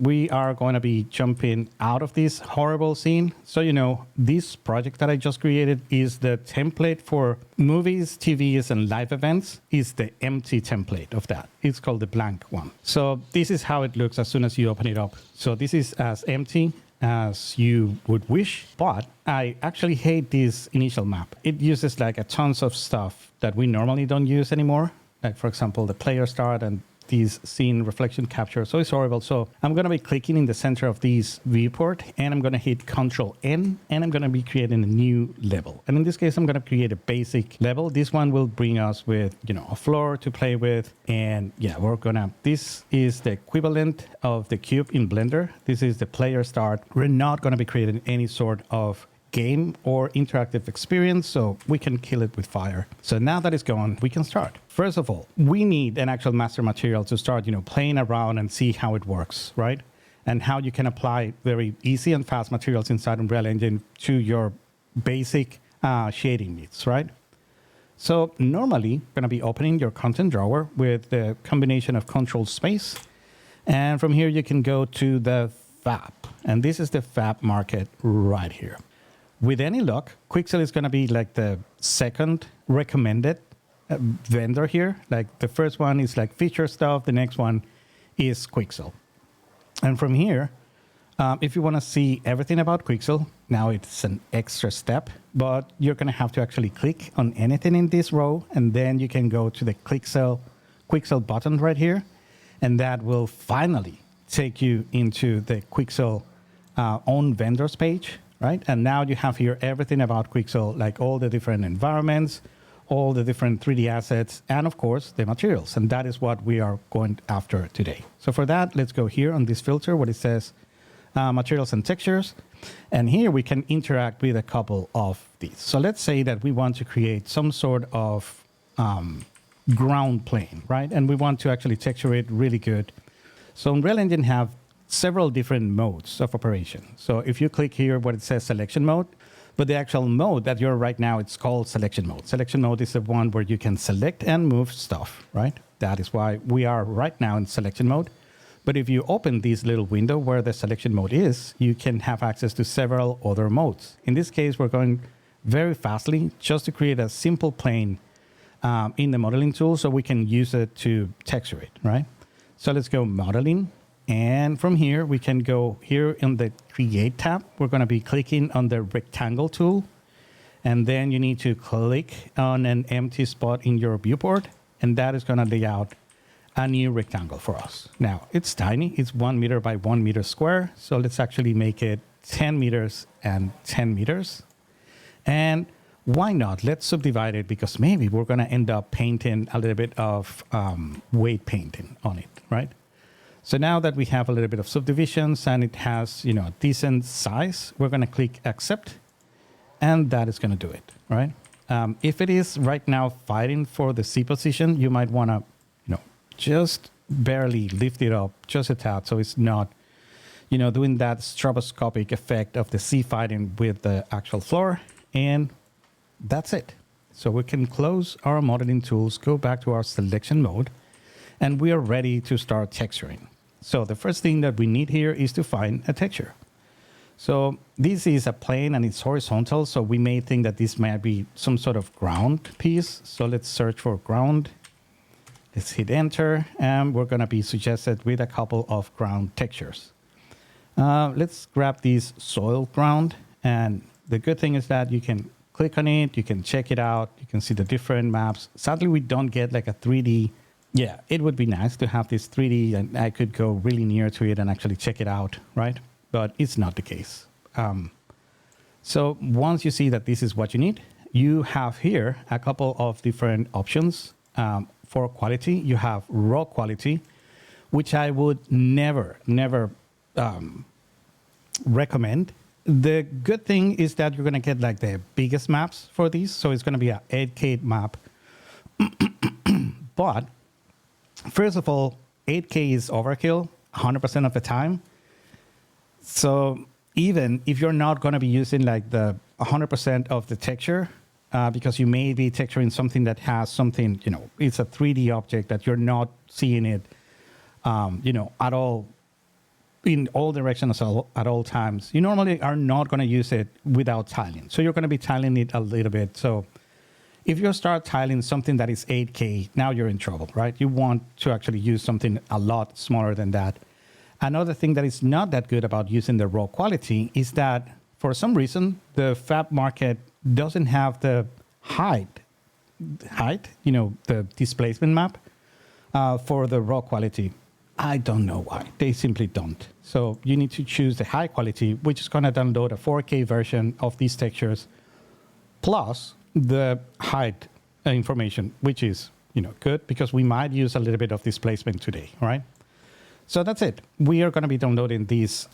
we are going to be jumping out of this horrible scene. So, this project that I just created is the template for movies, TVs, and live events is the empty template of that. It's called the blank one. So this is how it looks as soon as you open it up. So this is as empty as you would wish, but I actually hate this initial map. It uses like a tons of stuff that we normally don't use anymore. Like for example, the player start and these scene reflection capture. So it's horrible. So I'm going to be clicking in the center of this viewport and I'm going to hit Control N and I'm going to be creating a new level. And in this case, I'm going to create a basic level. This one will bring us with, a floor to play with. And yeah, this is the equivalent of the cube in Blender. This is the player start. We're not going to be creating any sort of game or interactive experience, so we can kill it with fire. So now that it's gone, we can start. First of all, we need an actual master material to start, playing around and see how it works, right? And how you can apply very easy and fast materials inside Unreal Engine to your basic shading needs, right? So normally, I'm going to be opening your content drawer with the combination of Control Space. And from here, you can go to the fab. And this is the fab market right here. With any luck, Quixel is going to be like the second recommended vendor here. Like the first one is like feature stuff. The next one is Quixel. And from here, if you want to see everything about Quixel, now it's an extra step, but you're going to have to actually click on anything in this row. And then you can go to the Quixel button right here. And that will finally take you into the Quixel own vendors page. Right? And now you have here everything about Quixel, like all the different environments, all the different 3D assets, and of course, the materials. And that is what we are going after today. So for that, let's go here on this filter, what it says, materials and textures. And here we can interact with a couple of these. So let's say that we want to create some sort of ground plane, right? And we want to actually texture it really good. So Unreal Engine have several different modes of operation. So if you click here where it says selection mode, but the actual mode that you're right now, it's called selection mode. Selection mode is the one where you can select and move stuff, right? That is why we are right now in selection mode. But if you open this little window where the selection mode is, you can have access to several other modes. In this case, we're going very fastly just to create a simple plane in the modeling tool so we can use it to texture it, right? So let's go modeling. And from here, we can go here in the Create tab. We're going to be clicking on the rectangle tool. And then you need to click on an empty spot in your viewport. And that is going to lay out a new rectangle for us. Now, it's tiny. It's 1 meter by 1 meter square. So let's actually make it 10 meters and 10 meters. And why not? Let's subdivide it because maybe we're going to end up painting a little bit of weight painting on it, right? So now that we have a little bit of subdivisions and it has, a decent size, we're going to click accept and that is going to do it, right? If it is right now fighting for the C position, you might want to, just barely lift it up just a tad so it's not, doing that stroboscopic effect of the C fighting with the actual floor. And that's it. So we can close our modeling tools, go back to our selection mode, and we are ready to start texturing. So the first thing that we need here is to find a texture. So this is a plane and it's horizontal. So we may think that this might be some sort of ground piece. So let's search for ground. Let's hit enter and we're going to be suggested with a couple of ground textures. Let's grab this soil ground. And the good thing is that you can click on it. You can check it out. You can see the different maps. Sadly, we don't get like a 3D. Yeah, it would be nice to have this 3D and I could go really near to it and actually check it out, right? But it's not the case. So once you see that this is what you need, you have here a couple of different options for quality. You have raw quality, which I would never recommend. The good thing is that you're going to get like the biggest maps for these. So it's going to be an 8K map. But first of all, 8K is overkill 100% of the time. So even if you're not going to be using like the 100% of the texture, because you may be texturing something that has something, it's a 3D object that you're not seeing it, at all in all directions at all times, you normally are not going to use it without tiling. So you're going to be tiling it a little bit. So if you start tiling something that is 8K, now you're in trouble, right? You want to actually use something a lot smaller than that. Another thing that is not that good about using the raw quality is that for some reason, the fab market doesn't have the height, the displacement map for the raw quality. I don't know why. They simply don't. So you need to choose the high quality, which is going to download a 4K version of these textures, plus the height information, which is good because we might use a little bit of displacement today, right? So that's it. We are going to be downloading these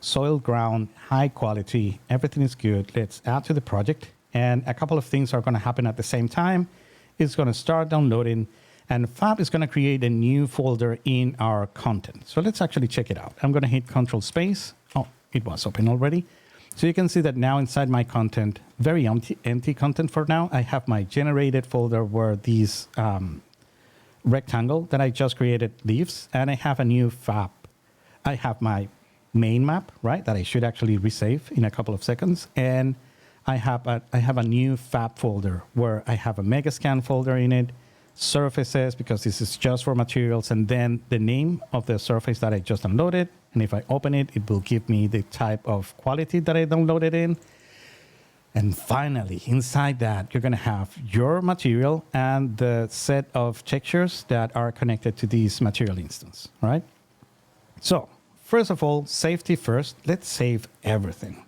soil ground, high quality. Everything is good. Let's add to the project. And a couple of things are going to happen at the same time. It's going to start downloading. And Fab is going to create a new folder in our content. So let's actually check it out. I'm going to hit Control Space. Oh, it was open already. So you can see that now inside my content, very empty content for now. I have my generated folder where these rectangle that I just created lives. And I have a new Fab. I have my main map, right, that I should actually resave in a couple of seconds. And I have a new Fab folder where I have a Megascan folder in it. Surfaces, because this is just for materials, and then the name of the surface that I just downloaded. And if I open it, it will give me the type of quality that I downloaded in. And finally, inside that, you're going to have your material and the set of textures that are connected to this material instance, right? So first of all, safety first. Let's save everything.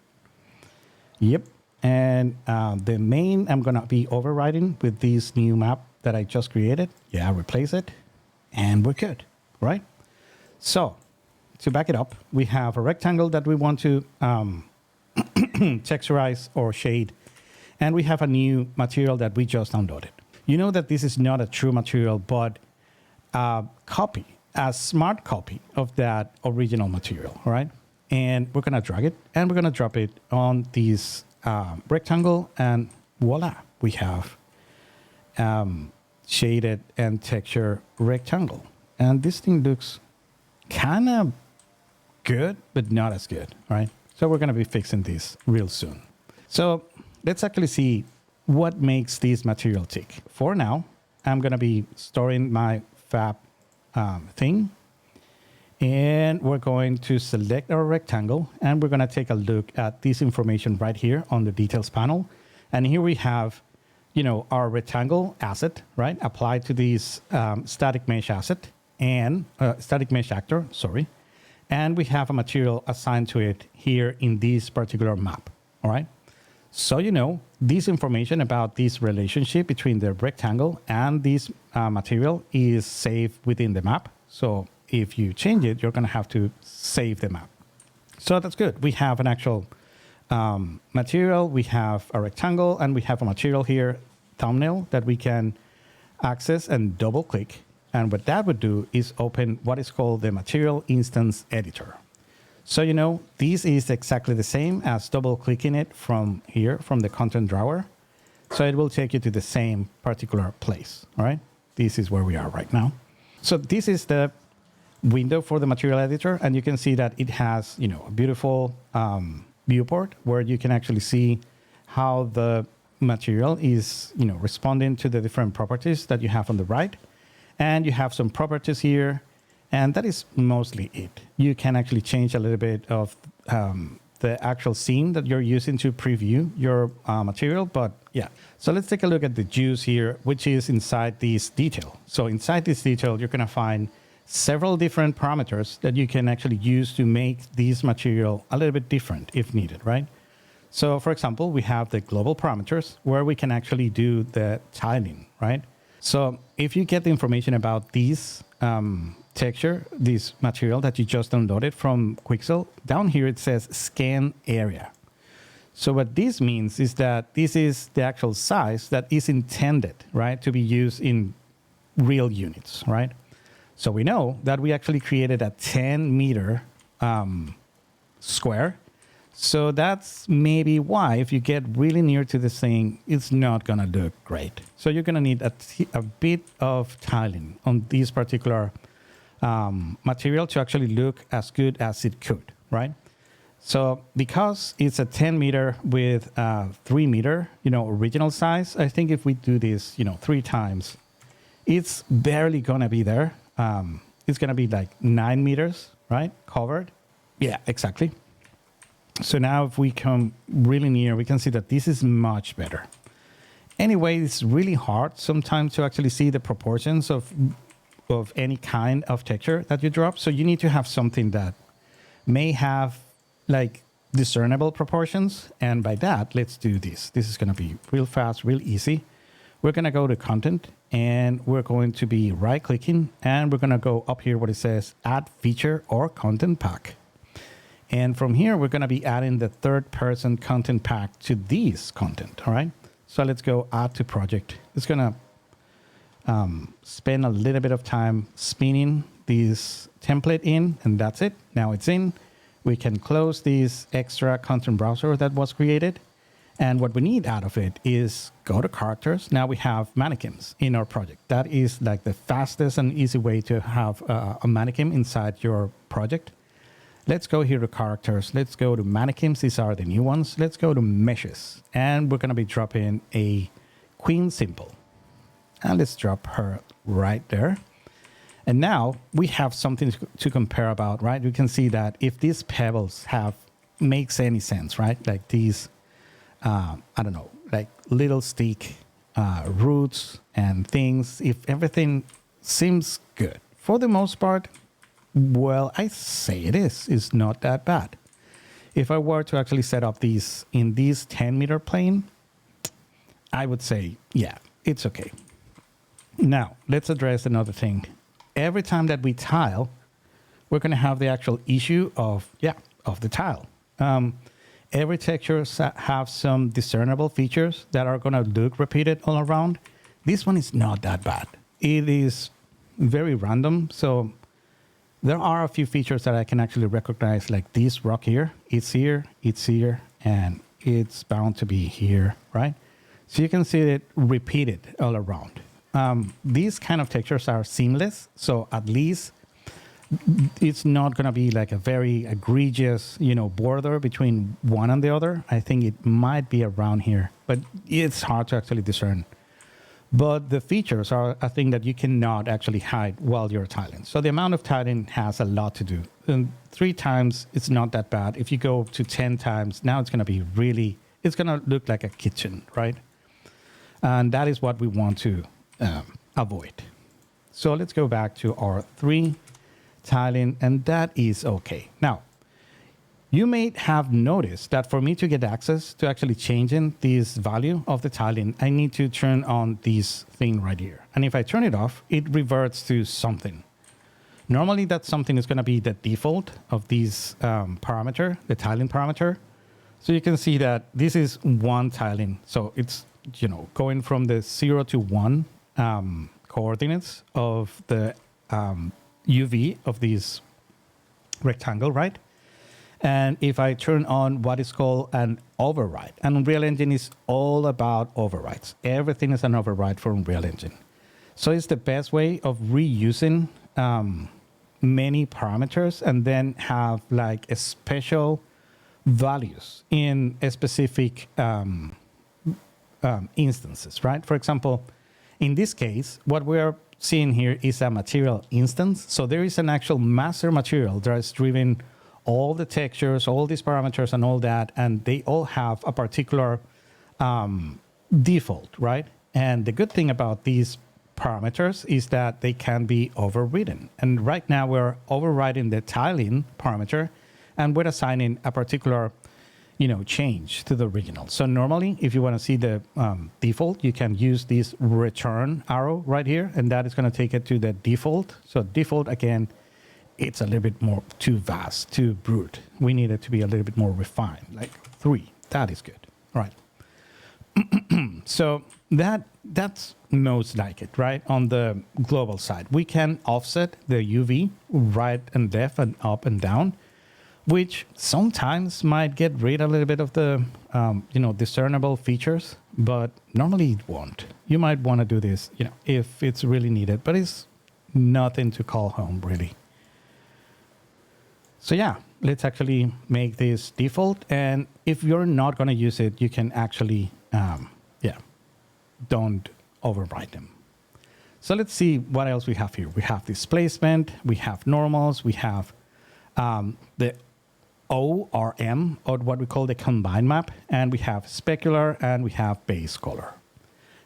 Yep. And the main, I'm going to be overriding with this new map that I just created. Yeah, replace it. And we're good, right? So to back it up, we have a rectangle that we want to texturize or shade. And we have a new material that we just downloaded. You know that this is not a true material, but a copy, a smart copy of that original material, all right? And we're going to drag it and we're going to drop it on this rectangle, and voila, we have shaded and texture rectangle. And this thing looks kind of good, but not as good, right? So we're going to be fixing this real soon. So let's actually see what makes this material tick. For now, I'm going to be storing my Fab thing. And we're going to select our rectangle, and we're going to take a look at this information right here on the details panel. And here we have, our rectangle asset, right? Applied to this static mesh asset and static mesh actor, sorry. And we have a material assigned to it here in this particular map, all right? So, this information about this relationship between the rectangle and this material is saved within the map. So if you change it, you're going to have to save the map. So that's good. We have an actual material, we have a rectangle, and we have a material here, thumbnail, that we can access and double click. And what that would do is open what is called the material instance editor. So, this is exactly the same as double clicking it from here, from the content drawer. So it will take you to the same particular place. All right. This is where we are right now. So this is the window for the material editor, and you can see that it has, a beautiful viewport where you can actually see how the material is, responding to the different properties that you have on the right. And you have some properties here, and that is mostly it. You can actually change a little bit of the actual scene that you're using to preview your material, but yeah. So let's take a look at the juice here, which is inside this detail. So inside this detail, you're gonna find several different parameters that you can actually use to make this material a little bit different if needed, right? So for example, we have the global parameters where we can actually do the tiling, right? So if you get the information about these texture, this material that you just downloaded from Quixel, down here it says scan area. So what this means is that this is the actual size that is intended, right, to be used in real units, right? So we know that we actually created a 10 meter square. So that's maybe why if you get really near to this thing, it's not going to look great. So you're going to need a bit of tiling on this particular material to actually look as good as it could, right? So because it's a 10 meter with 3 meter, original size, I think if we do this, 3 times, it's barely gonna be there. It's gonna be like 9 meters, right? Covered. Yeah, exactly. So now if we come really near, we can see that this is much better. Anyway, it's really hard sometimes to actually see the proportions of any kind of texture that you drop. So you need to have something that may have like discernible proportions. And by that, let's do this. This is going to be real fast, real easy. We're going to go to content and we're going to be right clicking and we're going to go up here where it says add feature or content pack. And from here, we're going to be adding the third person content pack to this content. All right. So let's go add to project. It's going to spend a little bit of time spinning this template in, and that's it. Now it's in. We can close this extra content browser that was created. And what we need out of it is go to characters. Now we have mannequins in our project. That is like the fastest and easy way to have a mannequin inside your project. Let's go here to characters. Let's go to mannequins. These are the new ones. Let's go to meshes. And we're going to be dropping a queen symbol. And let's drop her right there. And now we have something to compare about, right? We can see that if these pebbles makes any sense, right? Like these, I don't know, like little stick roots and things. If everything seems good, for the most part, well, I say it is. It's not that bad. If I were to actually set up these in this 10 meter plane, I would say, yeah, it's okay. Now, let's address another thing. Every time that we tile, we're going to have the actual issue of the tile. Every texture have some discernible features that are going to look repeated all around. This one is not that bad. It is very random. So there are a few features that I can actually recognize, like this rock here. It's here, and it's bound to be here, right? So you can see it repeated all around. These kind of textures are seamless, so at least it's not going to be like a very egregious, border between one and the other. I think it might be around here, but it's hard to actually discern. But the features are a thing that you cannot actually hide while you're tiling. So the amount of tiling has a lot to do. And 3 times, it's not that bad. If you go to 10 times, now it's going to be it's going to look like a kitchen, right? And that is what we want to avoid. So let's go back to our 3 tiling, and that is okay. Now, you may have noticed that for me to get access to actually changing this value of the tiling, I need to turn on this thing right here. And if I turn it off, it reverts to something. Normally, that something is going to be the default of this parameter, the tiling parameter. So you can see that this is 1 tiling. So it's, going from the 0 to 1 coordinates of the UV of this rectangle, right? And if I turn on what is called an override, and Unreal Engine is all about overrides. Everything is an override for Unreal Engine. So it's the best way of reusing many parameters and then have like a special values in a specific instances, right? For example, in this case, what we're seeing here is a material instance. So there is an actual master material that is driven all the textures, all these parameters and all that, and they all have a particular default, right? And the good thing about these parameters is that they can be overridden. And right now we're overriding the tiling parameter and we're assigning a particular change to the original. So normally, if you want to see the default, you can use this return arrow right here, and that is going to take it to the default. So default, again, it's a little bit more too vast, too brute. We need it to be a little bit more refined, like 3. That is good. All right. So that's most like it, right? On the global side, we can offset the UV right and left and up and down, which sometimes might get rid a little bit of the, discernible features, but normally it won't. You might want to do this, if it's really needed, but it's nothing to call home, really. So yeah, let's actually make this default. And if you're not going to use it, you can actually, don't override them. So let's see what else we have here. We have displacement, we have normals, we have the ORM, or what we call the combine map, and we have specular, and we have base color.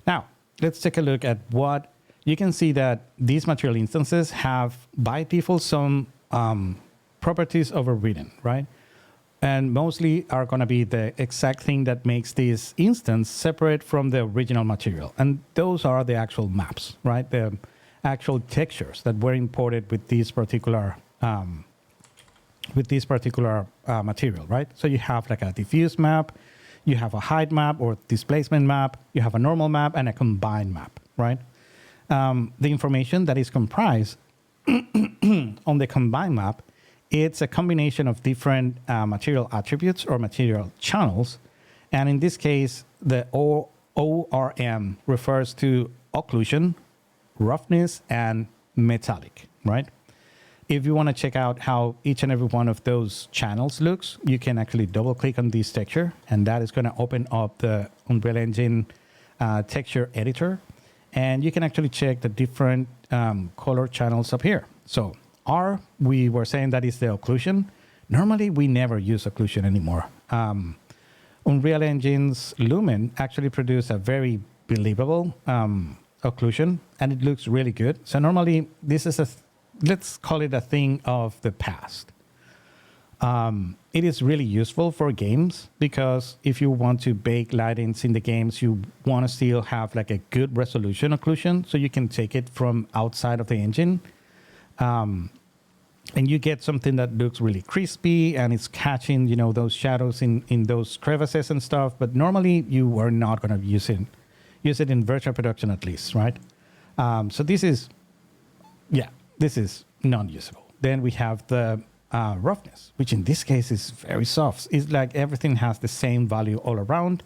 Now, let's take a look at what you can see that these material instances have by default some properties overridden, right? And mostly are going to be the exact thing that makes this instance separate from the original material. And those are the actual maps, right? The actual textures that were imported with this particular material, right? So you have like a diffuse map, you have a height map or displacement map, you have a normal map and a combined map, right? The information that is comprised on the combined map, it's a combination of different material attributes or material channels. And in this case, the ORM refers to occlusion, roughness, and metallic, right? If you want to check out how each and every one of those channels looks, you can actually double click on this texture, and that is going to open up the Unreal Engine texture editor. And you can actually check the different color channels up here. So R, we were saying that is the occlusion. Normally, we never use occlusion anymore. Unreal Engine's Lumen actually produce a very believable occlusion, and it looks really good. So normally, this is let's call it a thing of the past. It is really useful for games because if you want to bake lightings in the games, you want to still have like a good resolution occlusion, so you can take it from outside of the engine. And you get something that looks really crispy and it's catching, you know, those shadows in those crevices and stuff. But normally you are not going to use it in virtual production at least, right? So this is non-usable. Then we have the roughness, which in this case is very soft. It's like everything has the same value all around.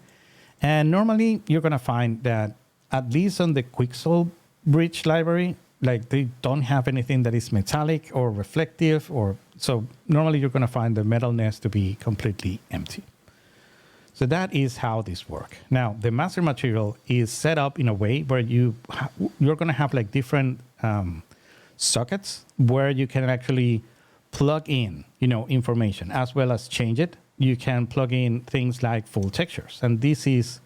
And normally you're going to find that at least on the Quixel bridge library, like they don't have anything that is metallic or reflective, or so normally you're going to find the metalness to be completely empty. So that is how this works. Now the master material is set up in a way where you're going to have like different sockets where you can actually plug in, you know, information as well as change it. You can plug in things like full textures, and this is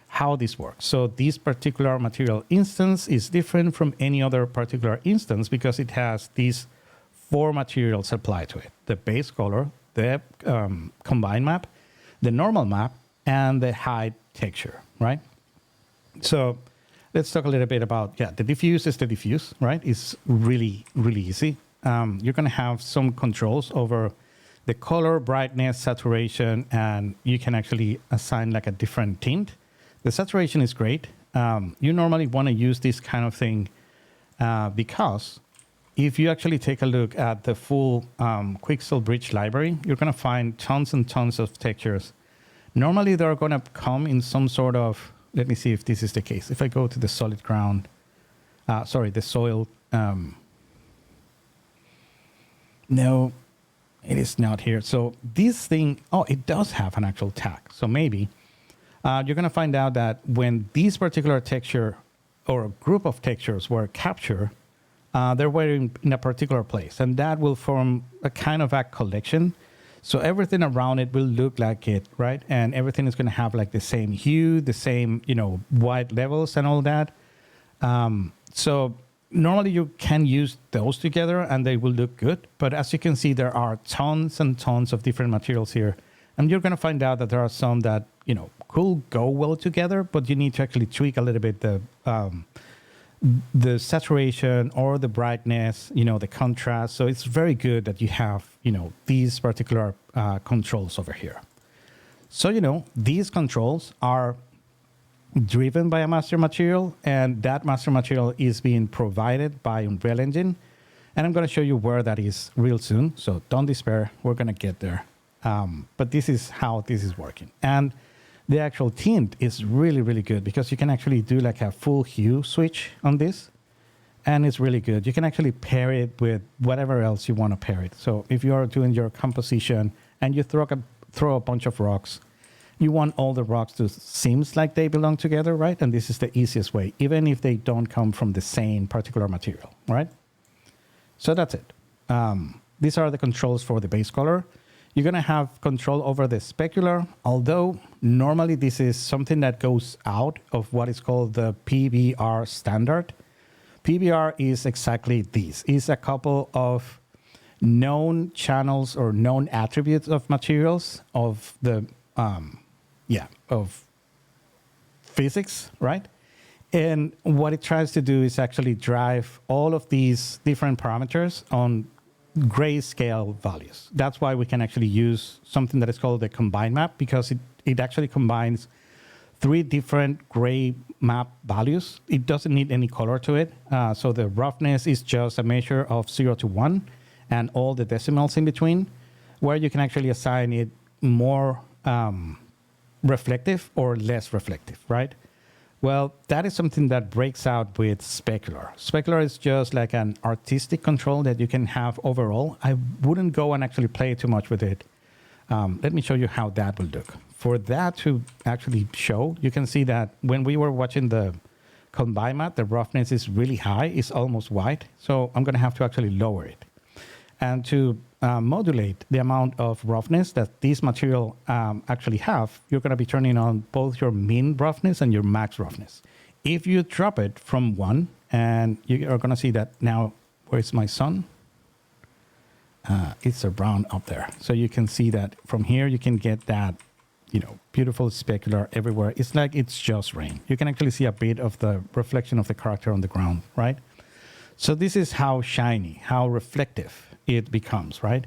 how this works. So this particular material instance is different from any other particular instance because it has these 4 materials applied to it: the base color, the combined map, the normal map, and the height texture, right? So let's talk a little bit about, the diffuse is the diffuse, right? It's really, really easy. You're going to have some controls over the color, brightness, saturation, and you can actually assign like a different tint. The saturation is great. You normally want to use this kind of thing because if you actually take a look at the full Quixel Bridge library, you're going to find tons and tons of textures. Normally, they're going to come in some sort of, let me see if this is the case. If I go to the solid ground, the soil, no, it is not here. So this thing, it does have an actual tag. So maybe you're going to find out that when this particular texture or a group of textures were captured, they were in a particular place, and that will form a kind of a collection. So everything around it will look like it, right? And everything is going to have like the same hue, the same, you know, white levels and all that. So normally you can use those together and they will look good. But as you can see, there are tons and tons of different materials here. And you're going to find out that there are some that, you know, could go well together, but you need to actually tweak a little bit the saturation or the brightness, you know, the contrast. So it's very good that you have, you know, these particular controls over here. So, you know, these controls are driven by a master material, and that master material is being provided by Unreal Engine. And I'm going to show you where that is real soon. So don't despair. We're going to get there. But this is how this is working. And the actual tint is really, really good because you can actually do like a full hue switch on this. and it's really good. You can actually pair it with whatever else you want to pair it. So if you are doing your composition and you throw a bunch of rocks, you want all the rocks to seems like they belong together, right? And this is the easiest way, even if they don't come from the same particular material, right? So that's it. These are the controls for the base color. You're going to have control over the specular, although normally this is something that goes out of what is called the PBR standard. PBR is exactly this. It's a couple of known channels or known attributes of materials of the, of physics, right? And what it tries to do is actually drive all of these different parameters on grayscale values. That's why we can actually use something that is called the combine map, because it actually combines 3 different gray map values. It doesn't need any color to it. So the roughness is just a measure of 0 to 1 and all the decimals in between, where you can actually assign it more reflective or less reflective, right? Well, that is something that breaks out with specular. Specular is just like an artistic control that you can have overall. I wouldn't go and actually play too much with it. Let me show you how that will look. For that to actually show, you can see that when we were watching the combine map, the roughness is really high. It's almost white. So I'm going to have to actually lower it. And to modulate the amount of roughness that these material actually have, you're going to be turning on both your min roughness and your max roughness. If you drop it from 1, and you are going to see that now, where's my sun? It's a brown up there. So you can see that from here, you can get that, beautiful specular everywhere. It's like it's just rain. You can actually see a bit of the reflection of the character on the ground, right? So this is how shiny, how reflective it becomes, right?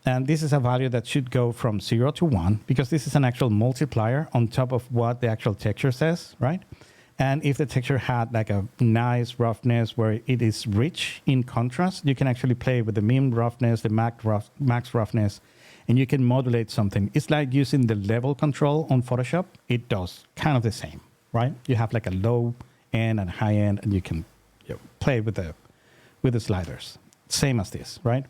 And this is a value that should go from 0 to 1, because this is an actual multiplier on top of what the actual texture says, right? And if the texture had like a nice roughness where it is rich in contrast, you can actually play with the min roughness, the max roughness, and you can modulate something. It's like using the level control on Photoshop. It does kind of the same, right? You have like a low end and high end, and you can play with the sliders. Same as this, right?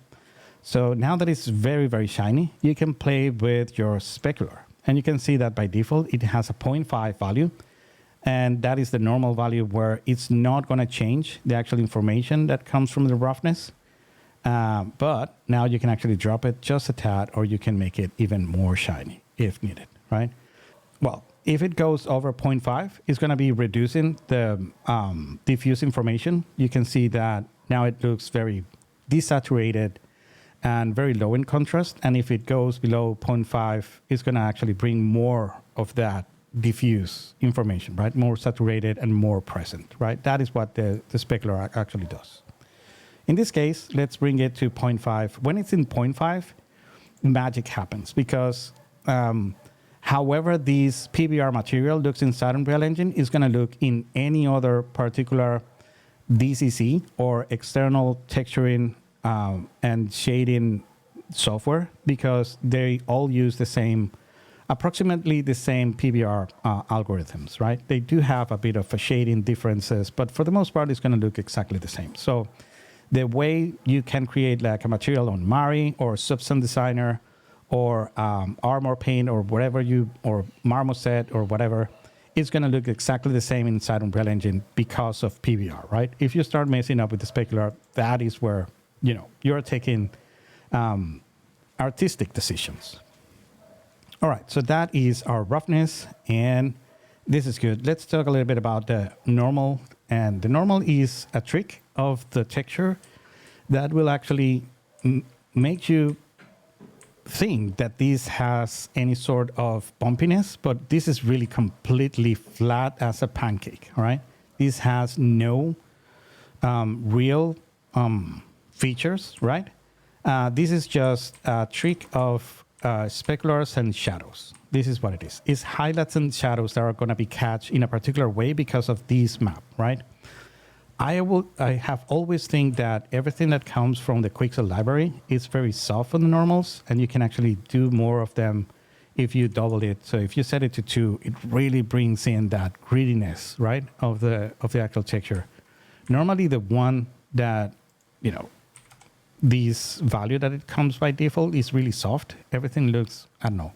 So now that it's very, very shiny, you can play with your specular. And you can see that by default, it has a 0.5 value. And that is the normal value where it's not going to change the actual information that comes from the roughness. But now you can actually drop it just a tad, or you can make it even more shiny if needed, right? Well, if it goes over 0.5, it's going to be reducing the diffuse information. You can see that now it looks very desaturated and very low in contrast. And if it goes below 0.5, it's going to actually bring more of that diffuse information, right? More saturated and more present, right? That is what the specular actually does. In this case, let's bring it to 0.5. When it's in 0.5, magic happens, because however this PBR material looks inside Unreal Engine is going to look in any other particular DCC or external texturing and shading software, because they all use the same, approximately the same PBR algorithms, right? They do have a bit of a shading differences, but for the most part, it's going to look exactly the same. So the way you can create like a material on Mari or Substance Designer or Armor Paint or whatever or Marmoset or whatever, it's going to look exactly the same inside Unreal Engine because of PBR, right? If you start messing up with the specular, that is where, you're taking artistic decisions. All right, so that is our roughness, and this is good. Let's talk a little bit about the normal. And the normal is a trick of the texture that will actually make you think that this has any sort of bumpiness, but this is really completely flat as a pancake, all right? This has no real features, right? This is just a trick of speculars and shadows. This is what it is. It's highlights and shadows that are going to be catched in a particular way because of this map, right? I have always think that everything that comes from the Quixel library is very soft on the normals, and you can actually do more of them if you double it. So if you set it to 2, it really brings in that grittiness, right, of the actual texture. Normally the one that, you know, this value that it comes by default is really soft. Everything looks, I don't know.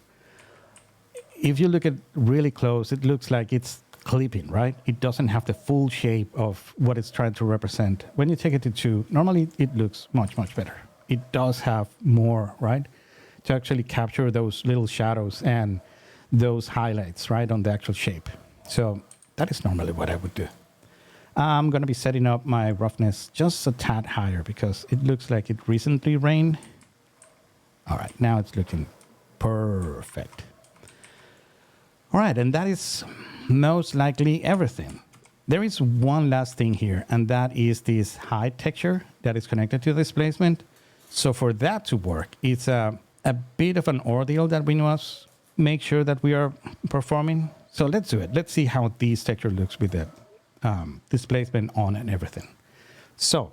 If you look at really close, it looks like it's clipping, right? It doesn't have the full shape of what it's trying to represent. When you take it to 2, normally it looks much, much better. It does have more, right? To actually capture those little shadows and those highlights, right, on the actual shape. So that is normally what I would do. I'm going to be setting up my roughness just a tad higher because it looks like it recently rained. All right, now it's looking perfect. All right, and that is most likely everything. There is one last thing here, and that is this high texture that is connected to displacement. So for that to work, it's a bit of an ordeal that we must make sure that we are performing. So let's do it. Let's see how this texture looks with the displacement on and everything. So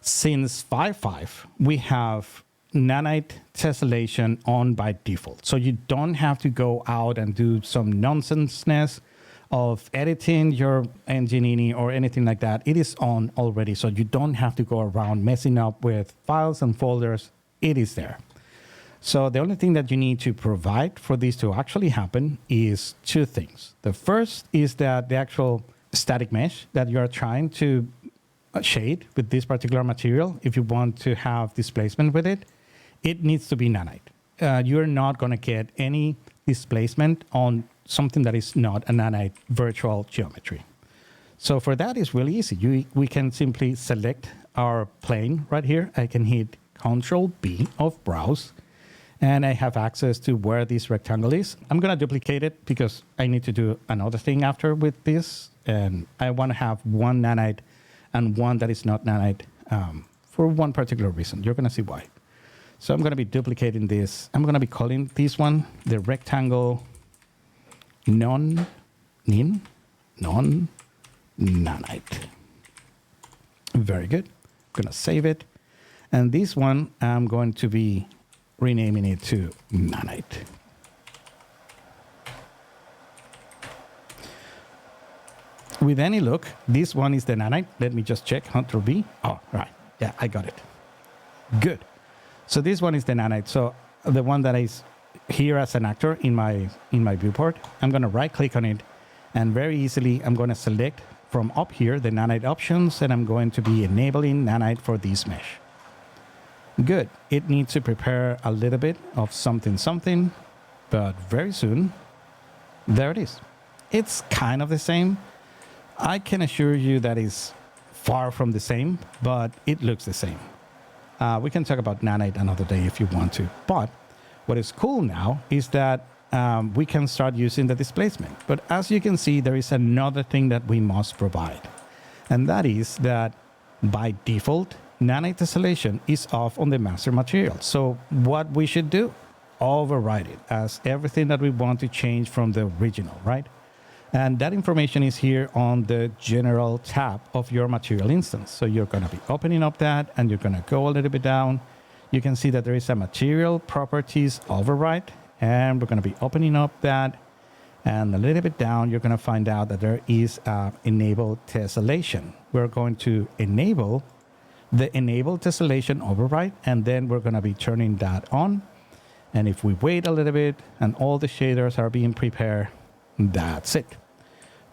since 5.5, we have Nanite tessellation on by default. So you don't have to go out and do some nonsenseness of editing your engine or anything like that. It is on already. So you don't have to go around messing up with files and folders. It is there. So the only thing that you need to provide for this to actually happen is 2 things. The first is that the actual static mesh that you are trying to shade with this particular material, if you want to have displacement with it, it needs to be Nanite. You're not going to get any displacement on something that is not a Nanite virtual geometry. So for that, it's really easy. We can simply select our plane right here. I can hit Control B of browse, and I have access to where this rectangle is. I'm going to duplicate it because I need to do another thing after with this. And I want to have one Nanite and one that is not Nanite for one particular reason. You're going to see why. So I'm going to be duplicating this. I'm going to be calling this one the rectangle non-Nanite. Very good. I'm going to save it. And this one, I'm going to be renaming it to Nanite. With any look, this one is the Nanite. Let me just check. Ctrl B. Oh, right. Yeah, I got it. Good. So this one is the Nanite. So the one that is here as an actor in my viewport, I'm going to right click on it, and very easily I'm going to select from up here the Nanite options, and I'm going to be enabling Nanite for this mesh. Good. It needs to prepare a little bit of something, but very soon, there it is. It's kind of the same. I can assure you that is far from the same, but it looks the same. We can talk about Nanite another day if you want to. But what is cool now is that we can start using the displacement. But as you can see, there is another thing that we must provide. And that is that by default, Nanite tessellation is off on the master material. So what we should do, override it as everything that we want to change from the original, right? And that information is here on the general tab of your material instance. So you're going to be opening up that, and you're going to go a little bit down. You can see that there is a material properties override, and we're going to be opening up that. And a little bit down, you're going to find out that there is enable tessellation. We're going to enable the enable tessellation override, and then we're going to be turning that on. And if we wait a little bit and all the shaders are being prepared, that's it.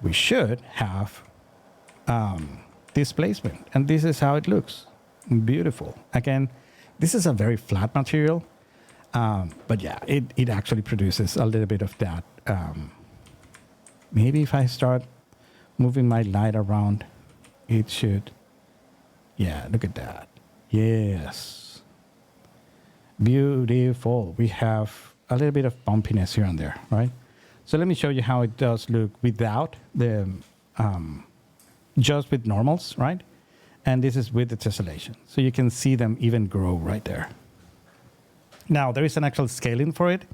We should have displacement, and this is how it looks. Beautiful. Again, this is a very flat material, but yeah, it actually produces a little bit of that. Maybe if I start moving my light around, it should. Yeah, look at that. Yes. Beautiful. We have a little bit of bumpiness here and there, right? So let me show you how it does look without the, just with normals, right? And this is with the tessellation. So you can see them even grow right there. Now, there is an actual scaling for it.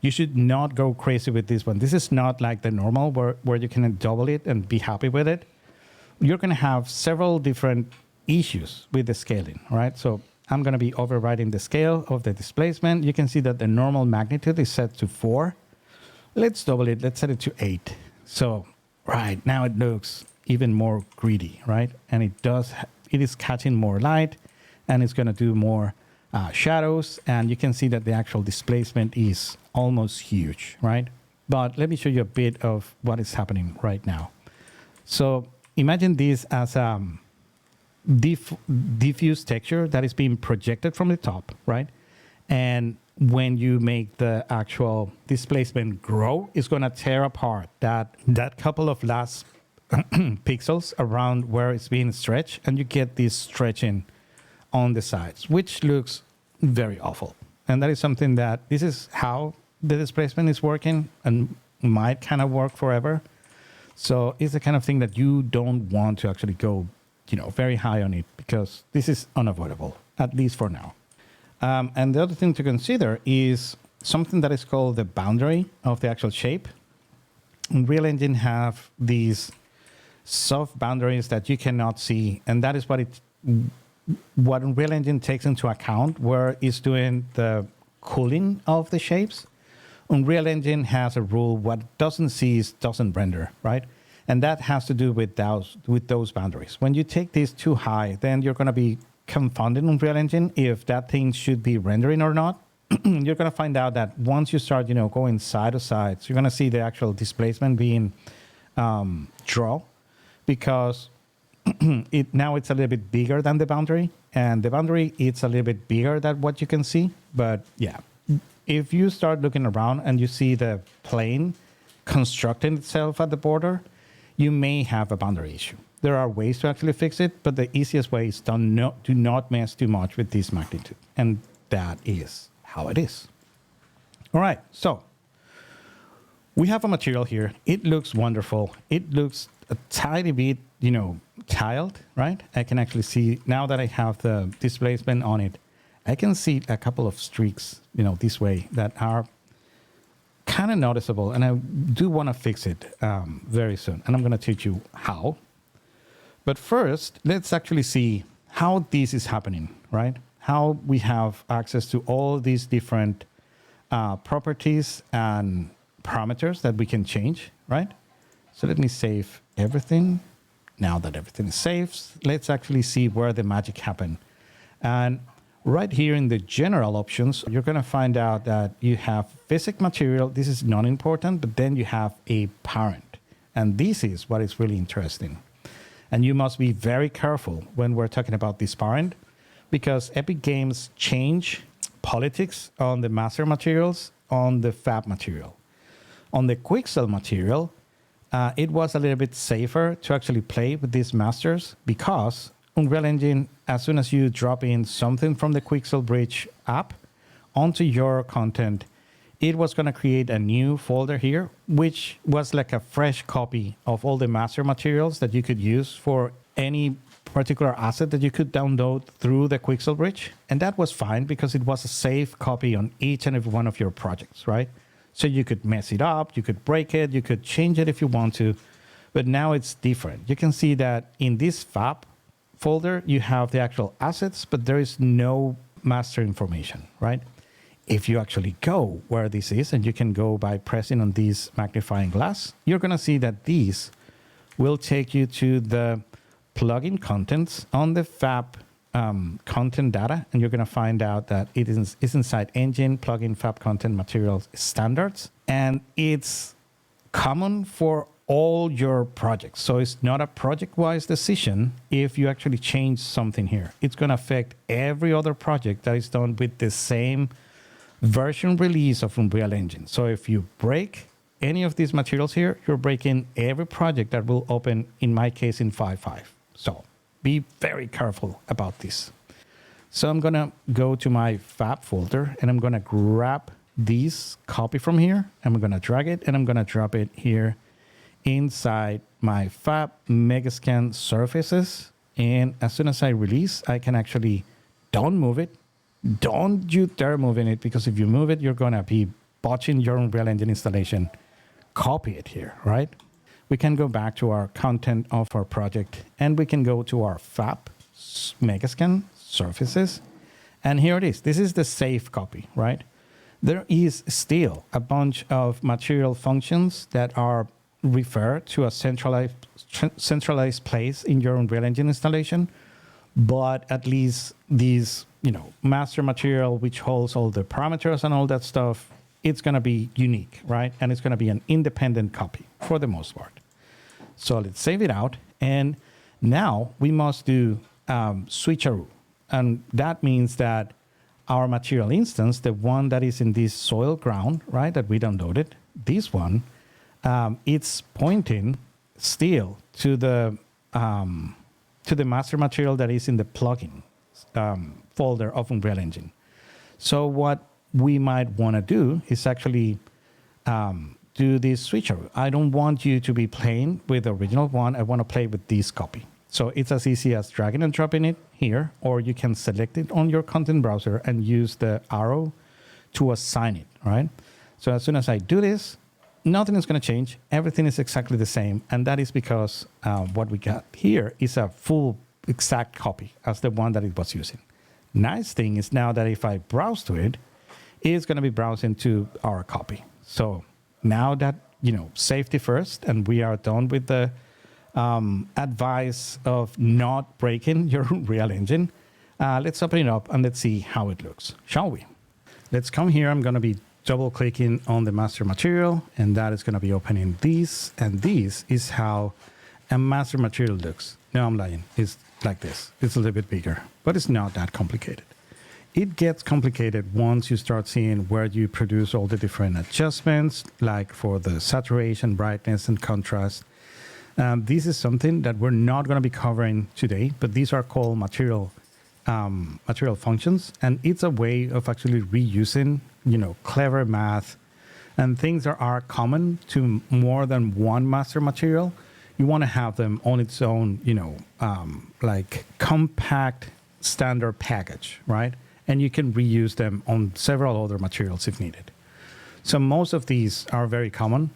You should not go crazy with this one. This is not like the normal where you can double it and be happy with it. You're going to have several different issues with the scaling, right? So I'm going to be overriding the scale of the displacement. You can see that the normal magnitude is set to 4. Let's double it. Let's set it to 8. So right now it looks even more greedy, right? And it is catching more light, and it's going to do more shadows. And you can see that the actual displacement is almost huge, right? But let me show you a bit of what is happening right now. So imagine this as a diffuse texture that is being projected from the top, right? And when you make the actual displacement grow, it's going to tear apart that couple of last pixels around where it's being stretched, and you get this stretching on the sides, which looks very awful. And that is something that this is how the displacement is working and might kind of work forever. So it's the kind of thing that you don't want to actually go, very high on it, because this is unavoidable, at least for now. And the other thing to consider is something that is called the boundary of the actual shape. Unreal Engine have these soft boundaries that you cannot see, and that is what Unreal Engine takes into account where it's doing the cooling of the shapes. Unreal Engine has a rule: what it doesn't see doesn't render, right? And that has to do with those boundaries. When you take these too high, then you're going to be confounding Unreal Engine if that thing should be rendering or not. You're going to find out that once you start, going side to side, you're going to see the actual displacement being draw, because now it's a little bit bigger than the boundary, and the boundary it's a little bit bigger than what you can see. But yeah, if you start looking around and you see the plane constructing itself at the border, you may have a boundary issue. There are ways to actually fix it, but the easiest way is do not mess too much with this magnitude. And that is how it is. All right, so we have a material here. It looks wonderful. It looks a tiny bit, tiled, right? I can actually see, now that I have the displacement on it, I can see a couple of streaks, this way that are kind of noticeable. And I do want to fix it very soon. And I'm going to teach you how. But first, let's actually see how this is happening, right? How we have access to all these different properties and parameters that we can change, right? So let me save everything. Now that everything is saved, let's actually see where the magic happened. And right here in the general options, you're going to find out that you have physics material. This is not important, but then you have a parent. And this is what is really interesting. And you must be very careful when we're talking about this parent, because Epic Games change politics on the master materials on the fab material. On the Quixel material, it was a little bit safer to actually play with these masters, because Unreal Engine, as soon as you drop in something from the Quixel Bridge app onto your content, it was going to create a new folder here, which was like a fresh copy of all the master materials that you could use for any particular asset that you could download through the Quixel Bridge. And that was fine, because it was a safe copy on each and every one of your projects, right? So you could mess it up, you could break it, you could change it if you want to. But now it's different. You can see that in this fab folder, you have the actual assets, but there is no master information, right? If you actually go where this is, and you can go by pressing on this magnifying glass, you're going to see that these will take you to the plugin contents on the fab content data, and you're going to find out that it is inside engine plugin fab content materials standards, and it's common for all your projects. So it's not a project-wise decision if you actually change something here. It's going to affect every other project that is done with the same version release of Unreal Engine. So if you break any of these materials here, you're breaking every project that will open, in my case, in 5.5. So be very careful about this. So I'm going to go to my fab folder, and I'm going to grab this copy from here. I'm going to drag it, and I'm going to drop it here inside my fab Megascan surfaces. And as soon as I release, I can actually, don't move it. Don't you dare moving it, because if you move it, you're going to be botching your Unreal Engine installation. Copy it here, right? We can go back to our content of our project, and we can go to our fab Megascan surfaces. And here it is. This is the safe copy, right? There is still a bunch of material functions that are refer to a centralized place in your Unreal Engine installation, but at least these, master material, which holds all the parameters and all that stuff, it's going to be unique, right? And it's going to be an independent copy for the most part. So let's save it out. And now we must do switcheroo. And that means that our material instance, the one that is in this soil ground, right, that we downloaded, this one, it's pointing still to the master material that is in the plugin folder of Unreal Engine. So what we might want to do is actually do this switcheroo. I don't want you to be playing with the original one. I want to play with this copy. So it's as easy as dragging and dropping it here, or you can select it on your content browser and use the arrow to assign it, right? So as soon as I do this, nothing is going to change. Everything is exactly the same. And that is because what we got here is a full exact copy as the one that it was using. Nice thing is now that if I browse to it, it's going to be browsing to our copy. So now that, safety first, and we are done with the advice of not breaking your Unreal Engine, let's open it up and let's see how it looks, shall we? Let's come here. I'm going to be double clicking on the master material, and that is going to be opening these, and this is how a master material looks. No, I'm lying. It's like this. It's a little bit bigger, but it's not that complicated. It gets complicated once you start seeing where you produce all the different adjustments, like for the saturation, brightness, and contrast. This is something that we're not going to be covering today, but these are called material functions, and it's a way of actually reusing, clever math and things that are common to more than one master material. You want to have them on its own, like compact standard package, right? And you can reuse them on several other materials if needed. So most of these are very common.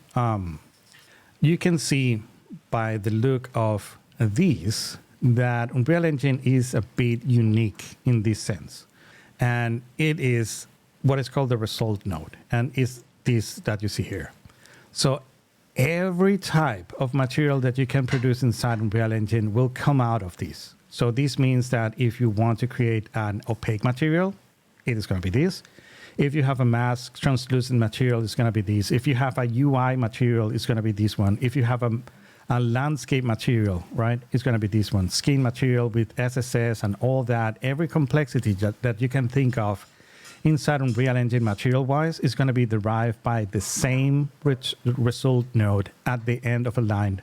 You can see by the look of these that Unreal Engine is a bit unique in this sense. And it is what is called the result node, and is this that you see here. So every type of material that you can produce inside Unreal Engine will come out of this. So this means that if you want to create an opaque material, it is going to be this. If you have a mask translucent material, it's going to be this. If you have a UI material, it's going to be this one. If you have a landscape material, right, it's going to be this one. Skin material with SSS and all that. Every complexity that you can think of inside Unreal Engine material-wise is going to be derived by the same result node at the end of a line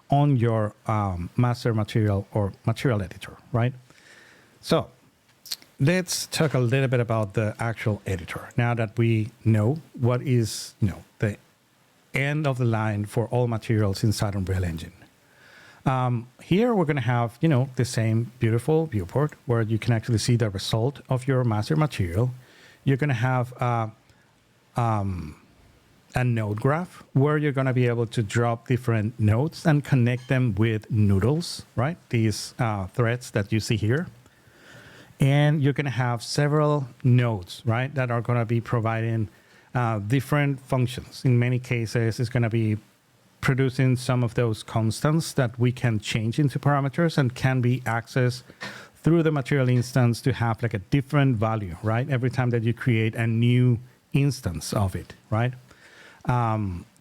on your master material or material editor, right? So let's talk a little bit about the actual editor. Now that we know what is, the end of the line for all materials inside Unreal Engine. Here we're going to have, the same beautiful viewport where you can actually see the result of your master material. You're going to have a node graph where you're going to be able to drop different nodes and connect them with noodles, right? These threads that you see here. And you're going to have several nodes, right, that are going to be providing different functions. In many cases, it's going to be producing some of those constants that we can change into parameters and can be accessed through the material instance to have like a different value, right? Every time that you create a new instance of it, right?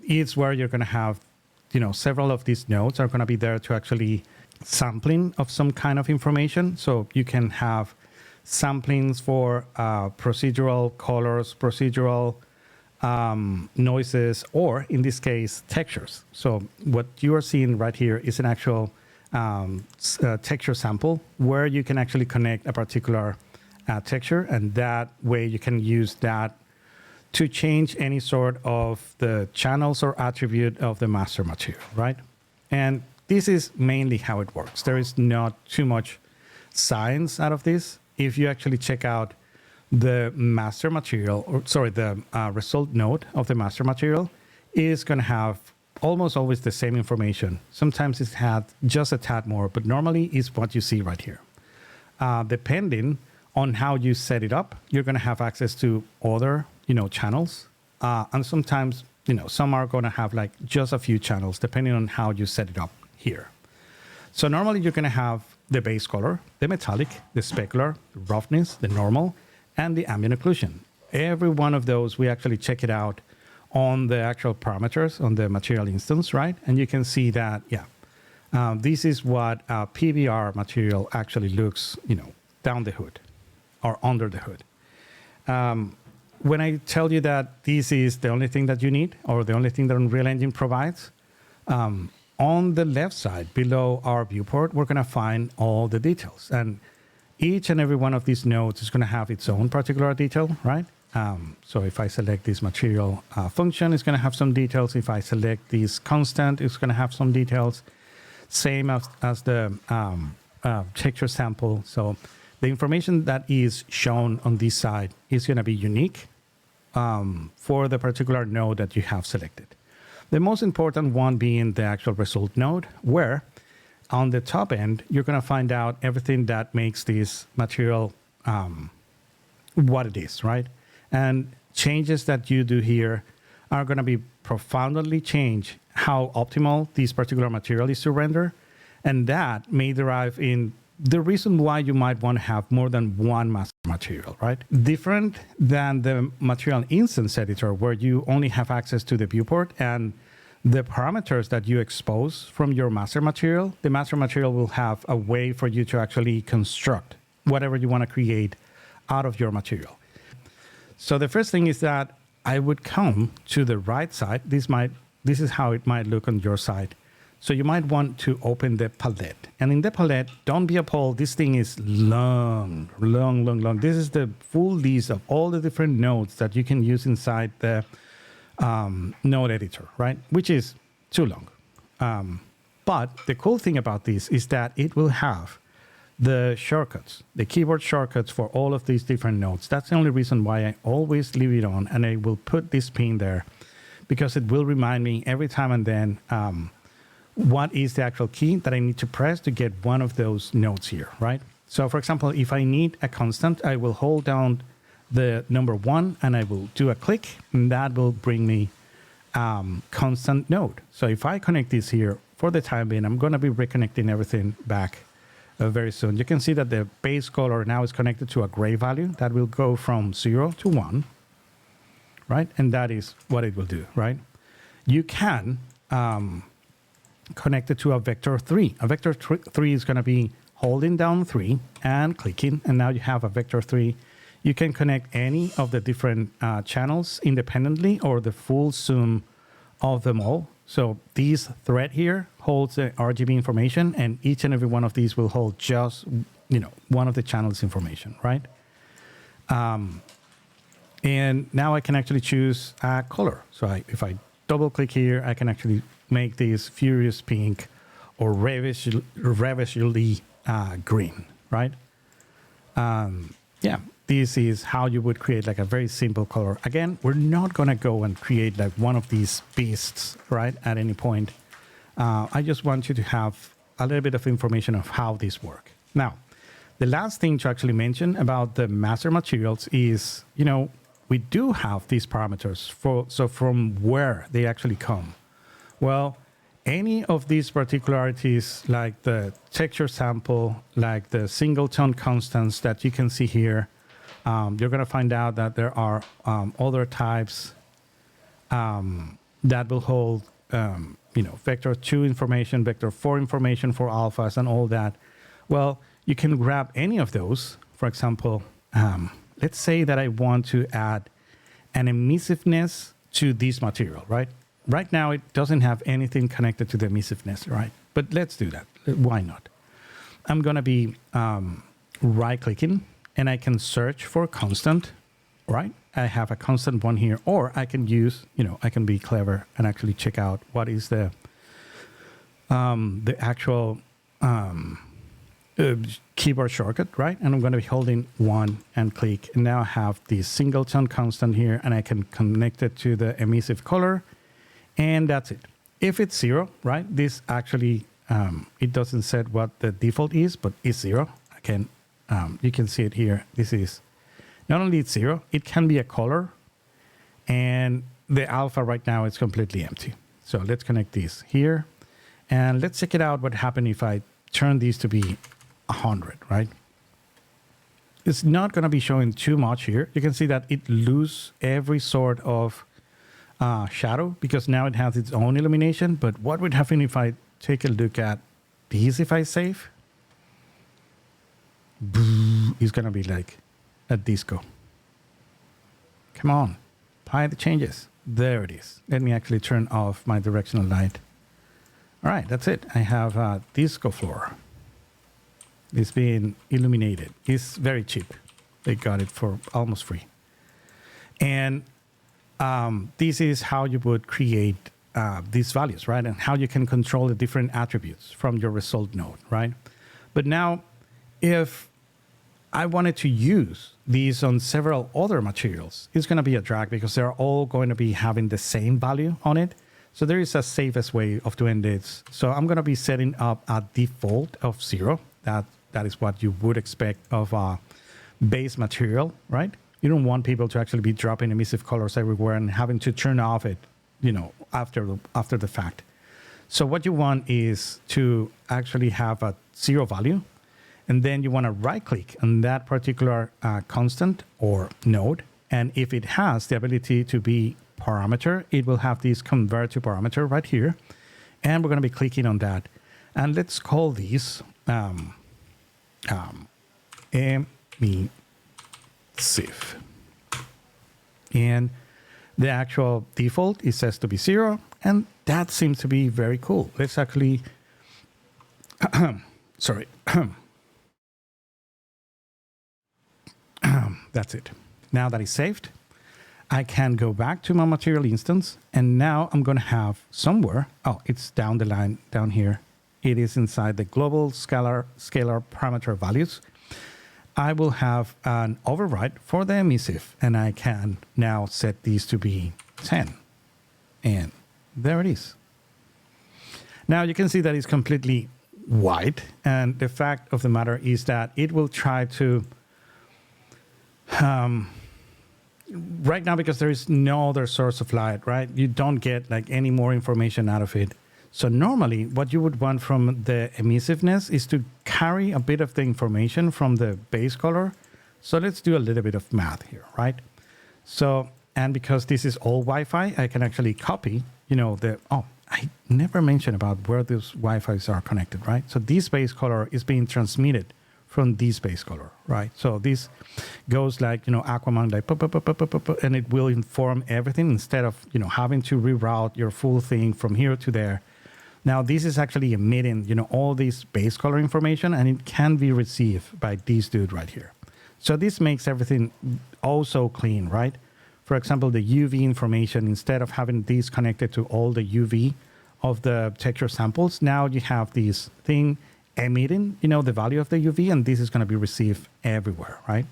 It's where you're going to have, several of these nodes are going to be there to actually sampling of some kind of information. So you can have samplings for procedural colors, procedural noises, or in this case, textures. So what you are seeing right here is an actual texture sample where you can actually connect a particular texture, and that way you can use that to change any sort of the channels or attribute of the master material, right? And this is mainly how it works. There is not too much science out of this. If you actually check out the master material, the result node of the master material is going to have almost always the same information. Sometimes it's had just a tad more, but normally it's what you see right here. Depending on how you set it up, you're going to have access to other, channels. And sometimes, some are going to have like just a few channels depending on how you set it up here. So normally you're going to have the base color, the metallic, the specular, the roughness, the normal, and the ambient occlusion. Every one of those, we actually check it out on the actual parameters on the material instance, right? And you can see that, this is what a PBR material actually looks, down the hood or under the hood. When I tell you that this is the only thing that you need or the only thing that Unreal Engine provides, on the left side below our viewport, we're going to find all the details. And each and every one of these nodes is going to have its own particular detail, right? So if I select this material function, it's going to have some details. If I select this constant, it's going to have some details. Same as the texture sample. So the information that is shown on this side is going to be unique for the particular node that you have selected. The most important one being the actual result node, where on the top end, you're going to find out everything that makes this material what it is, right? And changes that you do here are going to be profoundly change how optimal this particular material is to render. And that may derive in the reason why you might want to have more than one master material, right? Different than the material instance editor, where you only have access to the viewport and the parameters that you expose from your master material. The master material will have a way for you to actually construct whatever you want to create out of your material. So the first thing is that I would come to the right side. This is how it might look on your side. So you might want to open the palette. And in the palette, don't be appalled. This thing is long. This is the full list of all the different nodes that you can use inside the node editor, right? Which is too long. But the cool thing about this is that it will have the shortcuts, the keyboard shortcuts for all of these different nodes. That's the only reason why I always leave it on, and I will put this pin there because it will remind me every time and then what is the actual key that I need to press to get one of those nodes here, right? So for example, if I need a constant, I will hold down the number 1 and I will do a click, and that will bring me constant node. So if I connect this here for the time being, I'm going to be reconnecting everything back very soon. You can see that the base color now is connected to a gray value that will go from 0 to 1, right? And that is what it will do, right? You can connect it to a vector 3. A vector 3 is going to be holding down 3 and clicking, and now you have a vector 3. You can connect any of the different channels independently or the full zoom of them all. So this thread here holds the RGB information, and each and every one of these will hold just, one of the channels information, right? And now I can actually choose a color. So if I double click here, I can actually make this furious pink or ravishingly green, right? This is how you would create like a very simple color. Again, we're not going to go and create like one of these beasts, right, at any point. I just want you to have a little bit of information of how these work. Now, the last thing to actually mention about the master materials is, we do have these parameters so from where they actually come. Well, any of these particularities, like the texture sample, like the singleton constants that you can see here, you're going to find out that there are other types that will hold, vector 2 information, vector 4 information for alphas and all that. Well, you can grab any of those. For example, let's say that I want to add an emissiveness to this material, right? Right now, it doesn't have anything connected to the emissiveness, right? But let's do that. Why not? I'm going to be right-clicking, and I can search for constant, right? I have a constant one here, or I can use, I can be clever and actually check out what is the actual keyboard shortcut, right? And I'm going to be holding 1 and click, and now I have the singleton constant here, and I can connect it to the emissive color, and that's it. If it's 0, right? This actually it doesn't set what the default is, but it's 0. Again, you can see it here. This is not only it's 0, it can be a color, and the alpha right now is completely empty. So let's connect these here. And let's check it out what happened if I turn these to be 100, right? It's not going to be showing too much here. You can see that it loses every sort of shadow because now it has its own illumination. But what would happen if I take a look at these if I save? It's going to be like a disco. Come on, apply the changes. There it is. Let me actually turn off my directional light. All right, that's it. I have a disco floor. It's being illuminated. It's very cheap. They got it for almost free. And this is how you would create these values, right? And how you can control the different attributes from your result node, right? But now, if I wanted to use these on several other materials, it's going to be a drag because they're all going to be having the same value on it. So there is a safest way of doing this. So I'm going to be setting up a default of 0. That is what you would expect of a base material, right? You don't want people to actually be dropping emissive colors everywhere and having to turn off it, you know, after the fact. So what you want is to actually have a 0 value. And then you want to right click on that particular constant or node. And if it has the ability to be parameter, it will have this convert to parameter right here. And we're going to be clicking on that. And let's call these emissive. And the actual default is says to be 0. And that seems to be very cool. Let's actually, sorry. That's it. Now that it's saved, I can go back to my material instance. And now I'm going to have somewhere, oh, it's down the line down here. It is inside the global scalar parameter values. I will have an override for the emissive. And I can now set these to be 10. And there it is. Now you can see that it's completely white. And the fact of the matter is that it will try to right now, because there is no other source of light, right? You don't get like any more information out of it. So normally what you would want from the emissiveness is to carry a bit of the information from the base color. So let's do a little bit of math here, right? So, and because this is all Wi-Fi, I can actually copy, you know, I never mentioned about where those Wi-Fis are connected, right? So this base color is being transmitted from this base color, right? So this goes like, you know, Aquaman, like, and it will inform everything instead of, you know, having to reroute your full thing from here to there. Now, this is actually emitting, you know, all this base color information, and it can be received by this dude right here. So this makes everything also clean, right? For example, the UV information, instead of having these connected to all the UV of the texture samples, now you have this thing emitting, you know, the value of the UV, and this is going to be received everywhere, right?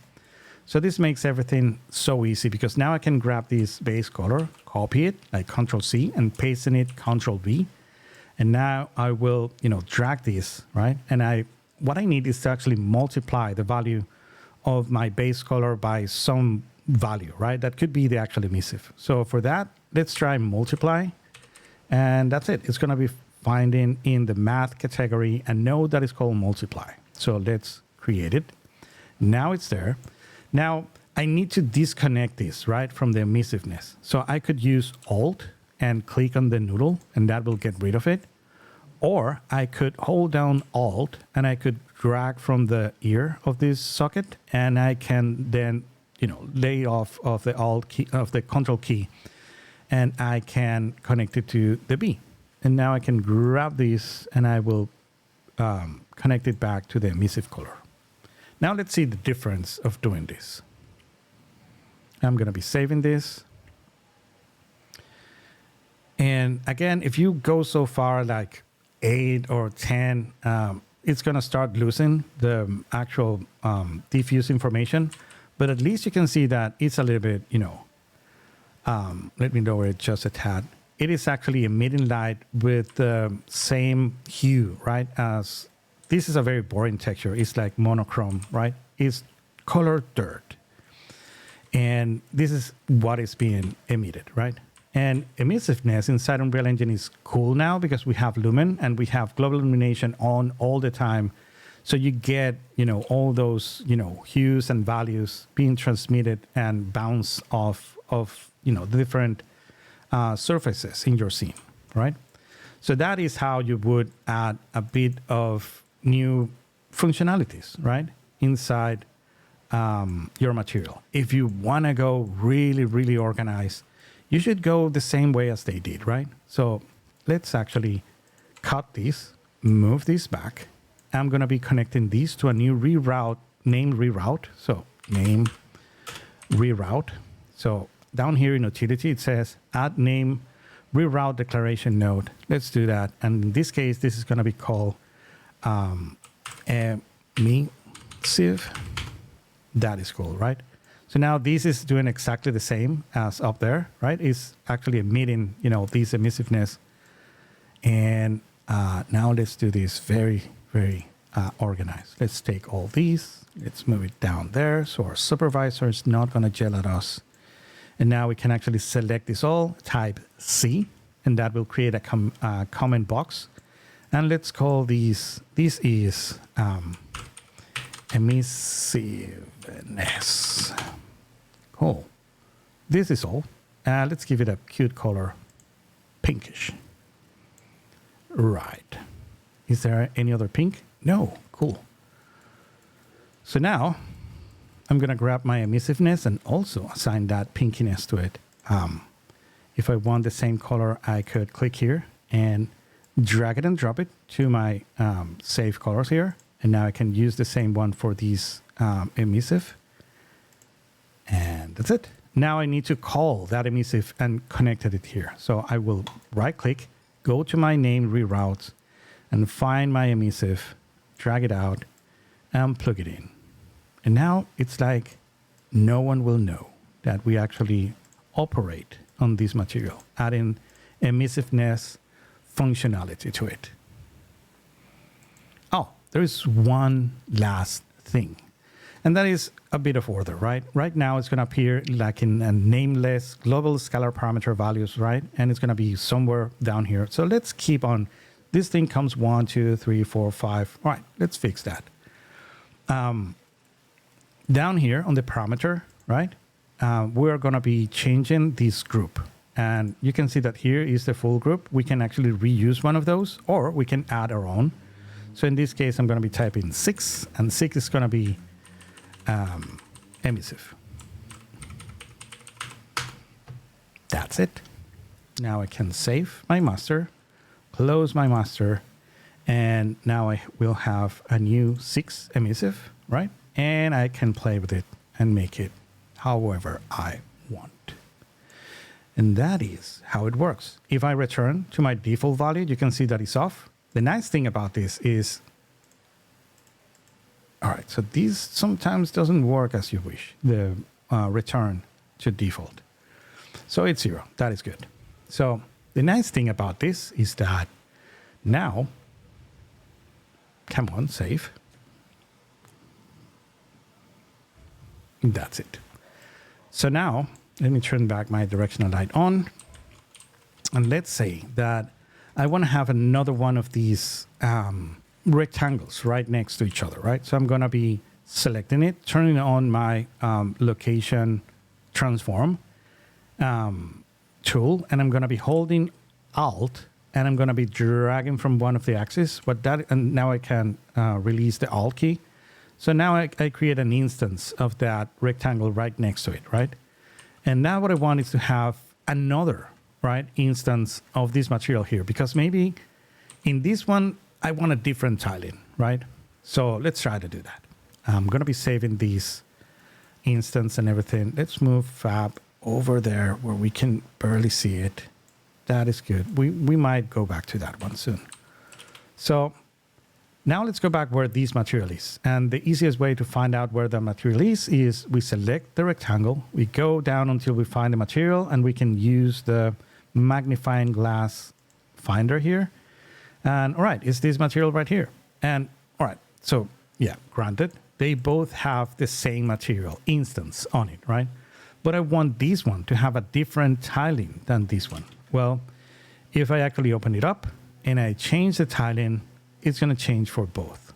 So this makes everything so easy because now I can grab this base color, copy it, like Control-C, and paste in it Control-V. And now I will, you know, drag this, right? And what I need is to actually multiply the value of my base color by some value, right? That could be the actual emissive. So for that, let's try multiply. And that's it. It's going to be finding in the math category a node that is called multiply. So let's create it. Now it's there. Now I need to disconnect this, right, from the emissiveness. So I could use Alt and click on the noodle, and that will get rid of it. Or I could hold down Alt and I could drag from the ear of this socket, and I can then, you know, lay off of the Alt key, of the Control key, and I can connect it to the B. And now I can grab this and I will connect it back to the emissive color. Now let's see the difference of doing this. I'm going to be saving this. And again, if you go so far like 8 or 10, it's going to start losing the actual diffuse information. But at least you can see that it's a little bit, you know, let me lower it just a tad. It is actually emitting light with the same hue, right? As this is a very boring texture. It's like monochrome, right? It's color dirt. And this is what is being emitted, right? And emissiveness inside Unreal Engine is cool now because we have lumen and we have global illumination on all the time. So you get, all those, hues and values being transmitted and bounce off of, the different surfaces in your scene, right? So that is how you would add a bit of new functionalities, right, inside your material. If you want to go really, really organized, you should go the same way as they did, right? So let's actually cut this, move this back. I'm going to be connecting these to a new reroute, named reroute. So name reroute. So down here in utility, it says add name reroute declaration node. Let's do that. And in this case, this is going to be called emissive. That is cool, right? So now this is doing exactly the same as up there, right? It's actually emitting, this emissiveness. And now let's do this very, very organized. Let's take all these. Let's move it down there. So our supervisor is not going to yell at us. And now we can actually select this all, type C, and that will create a comment box. And let's call this is emissiveness. Cool. This is all. Let's give it a cute color, pinkish. Right. Is there any other pink? No. Cool. So now I'm going to grab my emissiveness and also assign that pinkiness to it. If I want the same color, I could click here and drag it and drop it to my save colors here. And now I can use the same one for these emissive. And that's it. Now I need to call that emissive and connect it here. So I will right click, go to my name reroutes and find my emissive, drag it out and plug it in. And now it's like no one will know that we actually operate on this material, adding emissiveness functionality to it. Oh, there is one last thing. And that is a bit of order, right? Right now, it's going to appear like in a nameless global scalar parameter values, right? And it's going to be somewhere down here. So let's keep on. This thing comes 1, 2, 3, 4, 5. All right, let's fix that. Down here on the parameter, right? We're going to be changing this group. And you can see that here is the full group. We can actually reuse one of those, or we can add our own. So in this case, I'm going to be typing 6, and 6 is going to be emissive. That's it. Now I can save my master, close my master, and now I will have a new 6 emissive, right? And I can play with it and make it however I want. And that is how it works. If I return to my default value, you can see that it's off. The nice thing about this is, all right, so this sometimes doesn't work as you wish, the return to default. So it's 0. That is good. So the nice thing about this is that now, come on, save. That's it. So now, let me turn back my directional light on. And let's say that I want to have another one of these rectangles right next to each other, right? So I'm going to be selecting it, turning on my location transform tool, and I'm going to be holding Alt, and I'm going to be dragging from one of the axes. And now I can release the Alt key. So now I create an instance of that rectangle right next to it, right? And now what I want is to have another, right, instance of this material here, because maybe in this one, I want a different tiling, right? So let's try to do that. I'm going to be saving these instance and everything. Let's move Fab over there where we can barely see it. That is good. We might go back to that one soon. So now let's go back where this material is. And the easiest way to find out where the material is we select the rectangle. We go down until we find the material, and we can use the magnifying glass finder here. And all right, it's this material right here. And all right, so yeah, granted, they both have the same material instance on it, right? but I want this one to have a different tiling than this one. Well, if I actually open it up and I change the tiling, it's going to change for both.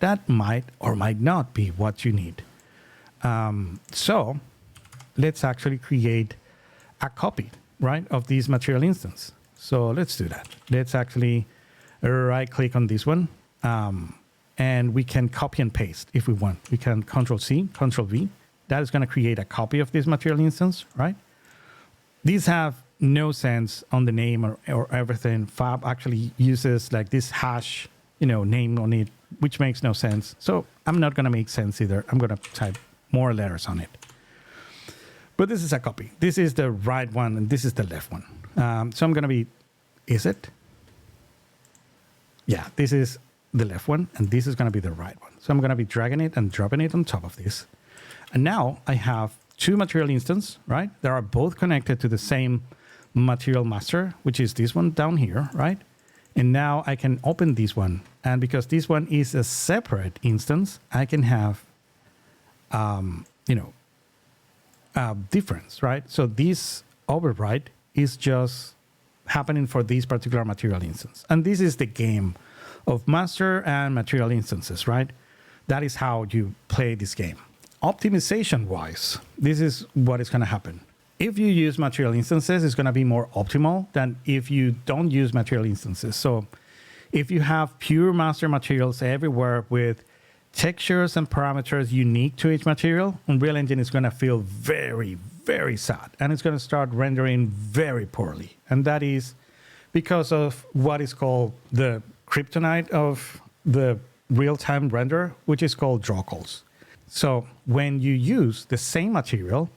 That might or might not be what you need. So let's actually create a copy, right, of this material instance. So let's do that. Let's actually right click on this one. And we can copy and paste if we want. We can Control C, Control V. That is going to create a copy of this material instance, right? These have no sense on the name or everything. Fab actually uses like this hash, name on it, which makes no sense. So I'm not going to make sense either. I'm going to type more letters on it. But this is a copy. This is the right one, and this is the left one. So I'm going to be, is it? Yeah, this is the left one, and this is going to be the right one. So I'm going to be dragging it and dropping it on top of this. And now I have two material instances, right? They are both connected to the same material master, which is this one down here, right? And now I can open this one. And because this one is a separate instance, I can have, difference, right? So this override is just happening for this particular material instance. And this is the game of master and material instances, right? That is how you play this game. Optimization-wise, this is what is going to happen. If you use material instances, it's going to be more optimal than if you don't use material instances. So if you have pure master materials everywhere with textures and parameters unique to each material, Unreal Engine is going to feel very, very sad. And it's going to start rendering very poorly. And that is because of what is called the kryptonite of the real-time render, which is called draw calls. So when you use the same material,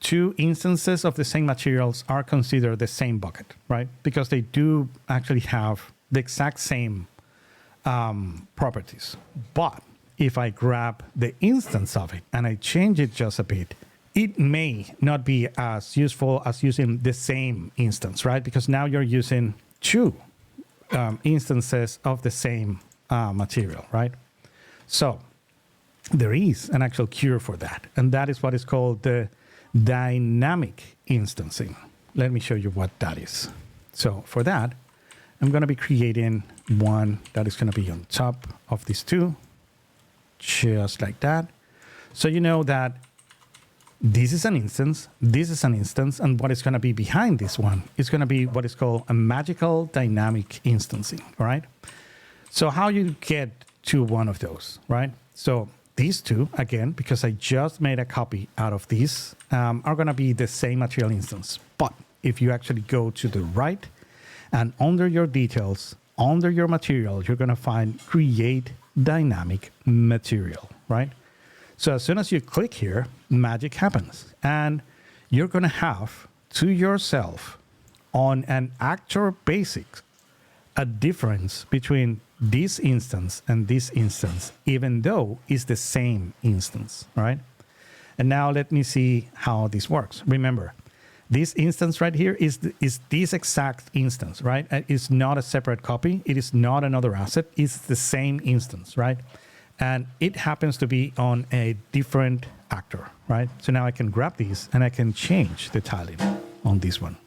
two instances of the same materials are considered the same bucket, right? Because they do actually have the exact same properties. But if I grab the instance of it and I change it just a bit, it may not be as useful as using the same instance, right? Because now you're using two instances of the same material, right? So there is an actual cure for that. And that is what is called the dynamic instancing. Let me show you what that is. So for that, I'm going to be creating one that is going to be on top of these two, just like that. So you know that this is an instance, this is an instance, and what is going to be behind this one is going to be what is called a magical dynamic instancing, all right? So how you get to one of those, right? So these two, again, because I just made a copy out of these, are going to be the same material instance. But if you actually go to the right and under your details, under your material, you're going to find create dynamic material, right? So as soon as you click here, magic happens. And you're going to have to yourself on an actor basics, a difference between this instance and this instance, even though it's the same instance, right? And now let me see how this works. Remember, this instance right here is this exact instance, right? It's not a separate copy. It is not another asset. It's the same instance, right? And it happens to be on a different actor, right? So now I can grab these and I can change the tiling on this one.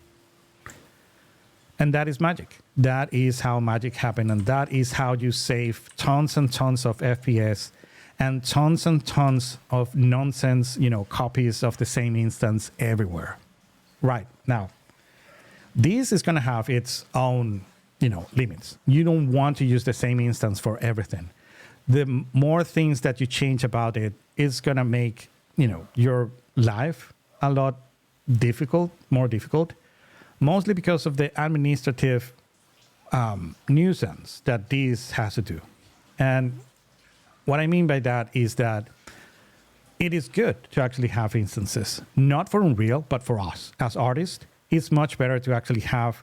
And that is magic. That is how magic happens. And that is how you save tons and tons of FPS and tons of nonsense, copies of the same instance everywhere. Right. Now, this is going to have its own, limits. You don't want to use the same instance for everything. The more things that you change about it is going to make, your life a lot more difficult, mostly because of the administrative nuisance that this has to do. And what I mean by that is that it is good to actually have instances, not for Unreal, but for us as artists. It's much better to actually have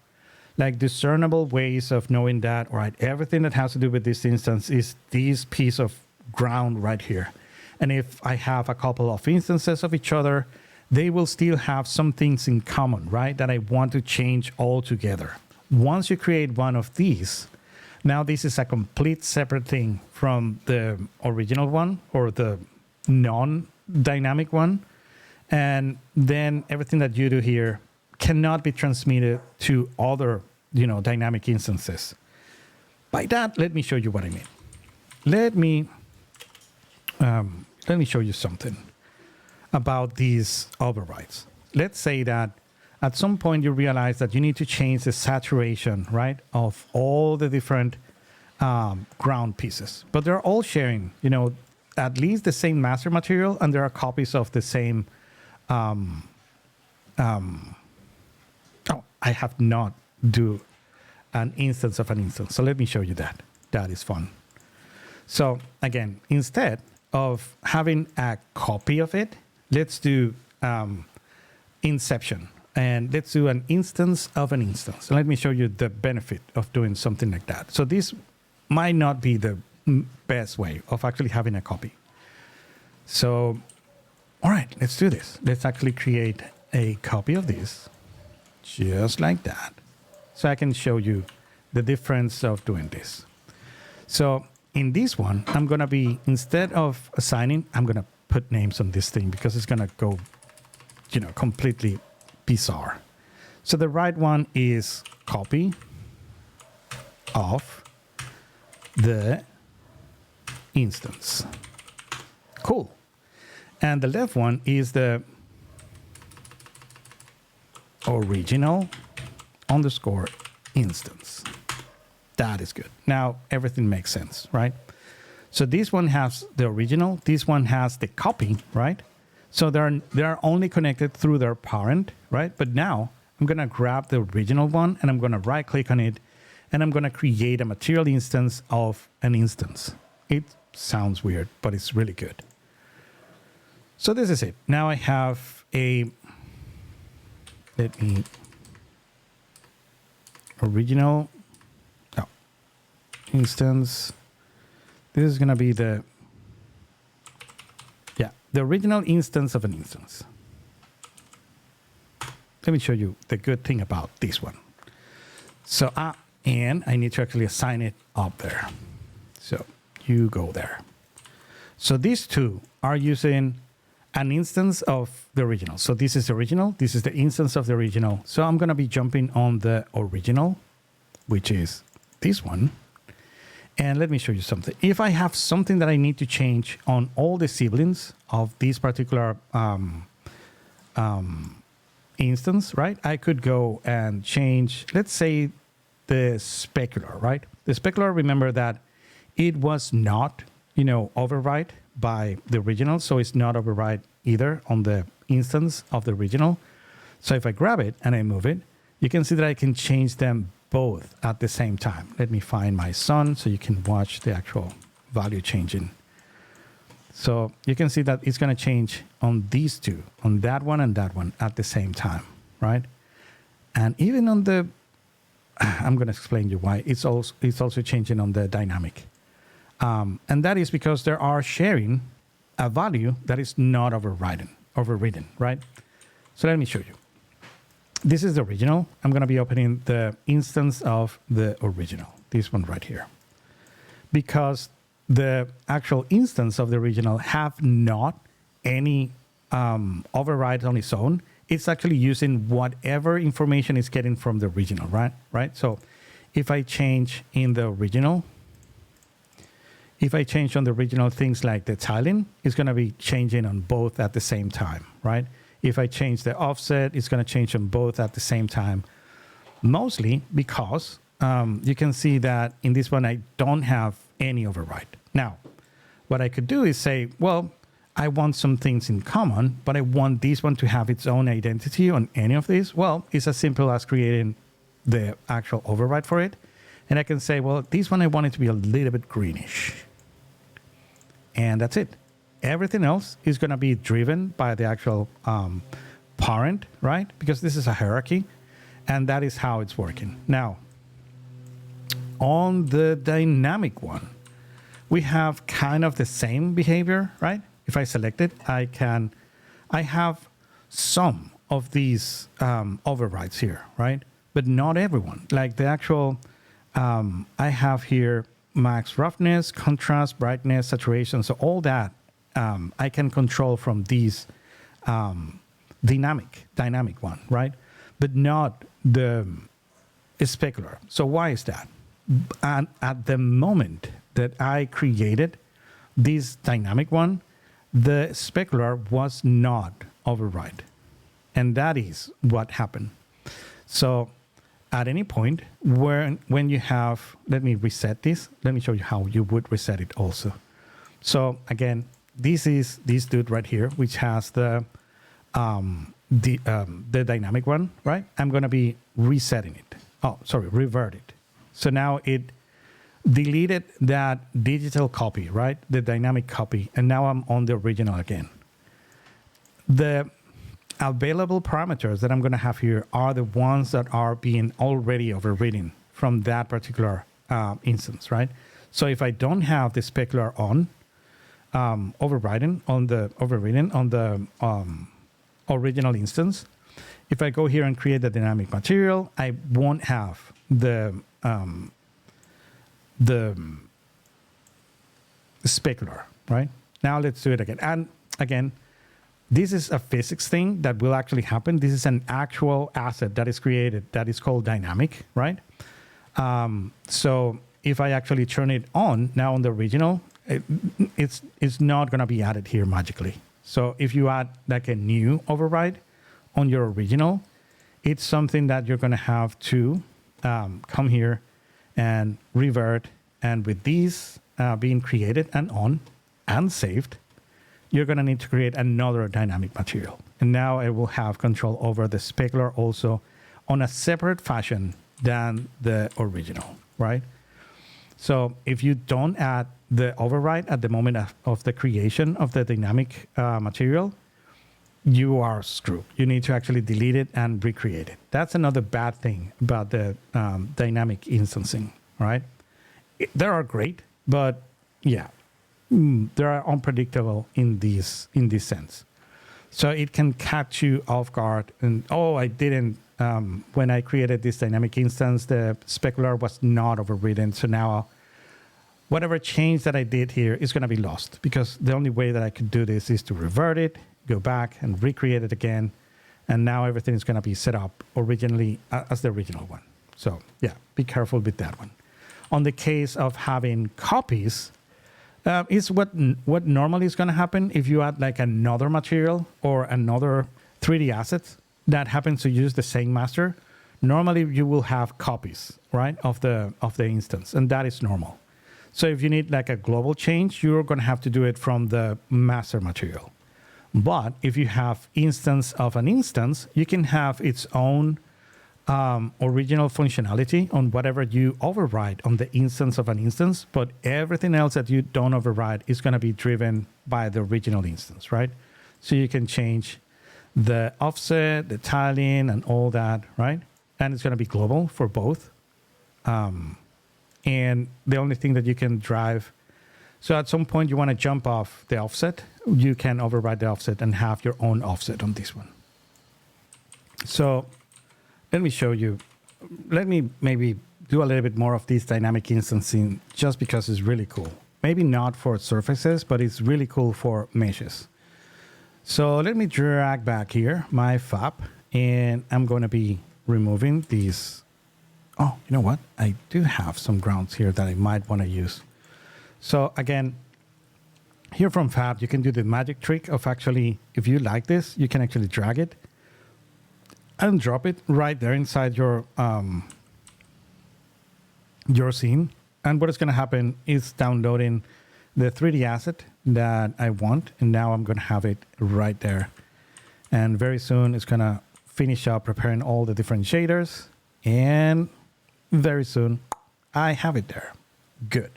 discernible ways of knowing that, all right, everything that has to do with this instance is this piece of ground right here. And if I have a couple of instances of each other, they will still have some things in common, right, that I want to change altogether. Once you create one of these, now this is a complete separate thing from the original one or the non-dynamic one. And then everything that you do here cannot be transmitted to other, dynamic instances. By that, let me show you what I mean. Let me show you something about these overrides. Let's say that at some point you realize that you need to change the saturation, right, of all the different ground pieces, but they're all sharing, at least the same master material, and there are copies of the same. I have not do an instance of an instance. So let me show you that. That is fun. So again, instead of having a copy of it, let's do inception. And let's do an instance of an instance. So let me show you the benefit of doing something like that. So this might not be the best way of actually having a copy. So, all right, let's do this. Let's actually create a copy of this, just like that. So I can show you the difference of doing this. So in this one, I'm going to be, instead of assigning, I'm going to put names on this thing because it's going to go, completely bizarre. So the right one is copy of the instance. Cool. And the left one is the original underscore instance. That is good. Now everything makes sense, right? So this one has the original, this one has the copy, right? So they're only connected through their parent, right? But now I'm gonna grab the original one and I'm gonna right click on it and I'm gonna create a material instance of an instance. It sounds weird, but it's really good. So this is it. Now I have original instance. This is going to be the original instance of an instance. Let me show you the good thing about this one. So, and I need to actually assign it up there. So you go there. So these two are using an instance of the original. So this is the original. This is the instance of the original. So I'm going to be jumping on the original, which is this one. And let me show you something. If I have something that I need to change on all the siblings of this particular instance, right? I could go and change, let's say, the specular, right? The specular, remember that it was not, override by the original. So it's not override either on the instance of the original. So if I grab it and I move it, you can see that I can change them both at the same time. Let me find my son so you can watch the actual value changing. So you can see that it's going to change on these two, on that one and that one at the same time, right? And even on the, I'm going to explain you why it's also changing on the dynamic. And that is because they are sharing a value that is not overridden, right? So let me show you. This is the original. I'm going to be opening the instance of the original, this one right here. Because the actual instance of the original have not any override on its own. It's actually using whatever information it's getting from the original, right? So if I change in the original, if I change on the original things like the tiling, it's going to be changing on both at the same time, right? If I change the offset, it's going to change on both at the same time. Mostly because you can see that in this one, I don't have any override. Now, what I could do is say, well, I want some things in common, but I want this one to have its own identity on any of these. Well, it's as simple as creating the actual override for it. And I can say, well, this one I want it to be a little bit greenish. And that's it. Everything else is going to be driven by the actual parent, right? Because this is a hierarchy, and that is how it's working. Now, on the dynamic one, we have kind of the same behavior, right? If I select it, I have some of these overrides here, right? But not everyone. Like the actual, I have here max roughness, contrast, brightness, saturation. So all that I can control from these dynamic one, right? But not the specular. So why is that? And at the moment that I created this dynamic one, the specular was not override. And that is what happened. So at any point when you have, let me reset this. Let me show you how you would reset it also. So again, this is this dude right here, which has the dynamic one, right? I'm going to be resetting it. Oh, sorry, revert it. So now it deleted that digital copy, right? The dynamic copy. And now I'm on the original again. The available parameters that I'm going to have here are the ones that are being already overridden from that particular instance, right? So if I don't have the specular on, overridden on the original instance, if I go here and create the dynamic material, I won't have the specular, right? Now let's do it again. And again, this is a physics thing that will actually happen. This is an actual asset that is created that is called dynamic, right? So if I actually turn it on now on the original, it's not going to be added here magically. So if you add like a new override on your original, it's something that you're going to have to come here and revert. And with these being created and on and saved, you're going to need to create another dynamic material. And now it will have control over the specular also on a separate fashion than the original, right? So if you don't add the override at the moment of the creation of the dynamic material, you are screwed. You need to actually delete it and recreate it. That's another bad thing about the dynamic instancing, right? They are great, but yeah, they are unpredictable in this sense. So it can catch you off guard. And oh, I didn't. When I created this dynamic instance, the specular was not overridden. So now whatever change that I did here is going to be lost, because the only way that I could do this is to revert it, go back and recreate it again. And now everything is going to be set up originally as the original one. So yeah, be careful with that one. On the case of having copies, is what normally is going to happen if you add like another material or another 3D asset that happens to use the same master. Normally you will have copies, right, of the instance, and that is normal. So if you need like a global change, you're going to have to do it from the master material. But if you have instance of an instance, you can have its own original functionality on whatever you override on the instance of an instance, but everything else that you don't override is going to be driven by the original instance, right? So you can change the offset, the tiling, and all that, right? And it's going to be global for both. And the only thing that you can drive, so at some point you want to jump off the offset, you can override the offset and have your own offset on this one. So let me show you. Let me maybe do a little bit more of this dynamic instancing just because it's really cool. Maybe not for surfaces, but it's really cool for meshes. So let me drag back here my fab, and I'm going to be removing these. Oh, you know what? I do have some grounds here that I might want to use. So again, here from fab, you can do the magic trick of actually, if you like this, you can actually drag it and drop it right there inside your scene. And what is going to happen is downloading the 3D asset that I want. And now I'm going to have it right there. And very soon it's going to finish up preparing all the different shaders. And very soon I have it there. Good.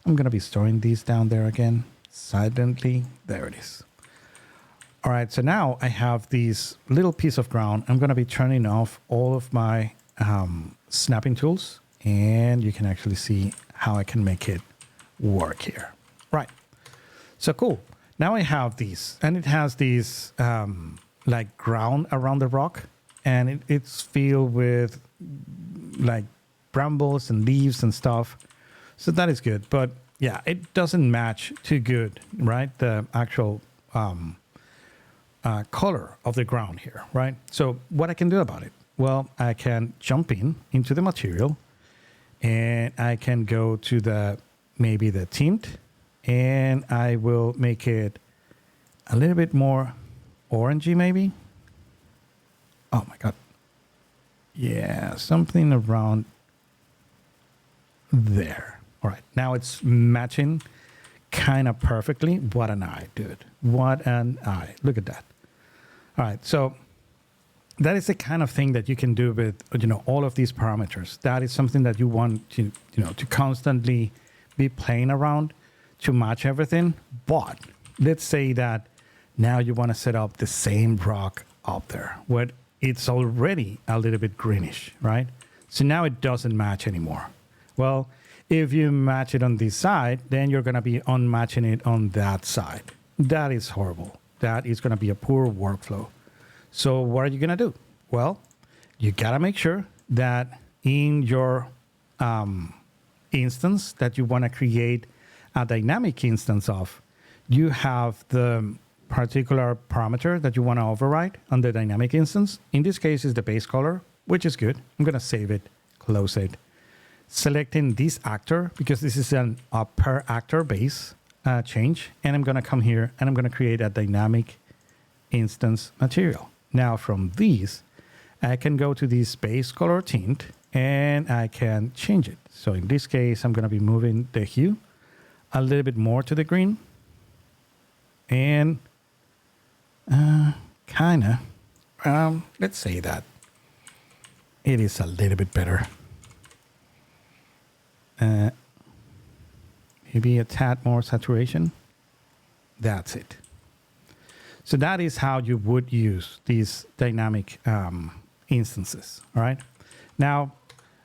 I'm going to be storing these down there again silently. There it is. All right, so now I have this little piece of ground. I'm going to be turning off all of my snapping tools, and you can actually see how I can make it work here. Right, so cool. Now I have these, and it has these like ground around the rock, and it's filled with like brambles and leaves and stuff. So that is good, but yeah, it doesn't match too good, right? The actual color of the ground here, right? So what I can do about it? Well, I can jump into the material, and I can go to maybe the tint, and I will make it a little bit more orangey maybe. Oh my God. Yeah, something around there. All right, now it's matching kind of perfectly. What an eye, dude. What an eye. Look at that. All right, so that is the kind of thing that you can do with, all of these parameters. That is something that you want to, to constantly be playing around to match everything. But let's say that now you want to set up the same rock up there where it's already a little bit greenish, right? So now it doesn't match anymore. Well, if you match it on this side, then you're going to be unmatching it on that side. That is horrible. That is going to be a poor workflow. So what are you going to do? Well, you got to make sure that in your instance that you want to create a dynamic instance of, you have the particular parameter that you want to override on the dynamic instance. In this case, is the base color, which is good. I'm going to save it, close it. Selecting this actor, because this is a per actor base change. And I'm going to come here and I'm going to create a dynamic instance material. Now from these, I can go to this base color tint and I can change it. So in this case, I'm going to be moving the hue a little bit more to the green. And let's say that it is a little bit better. Maybe a tad more saturation. That's it. So that is how you would use these dynamic instances. All right. Now,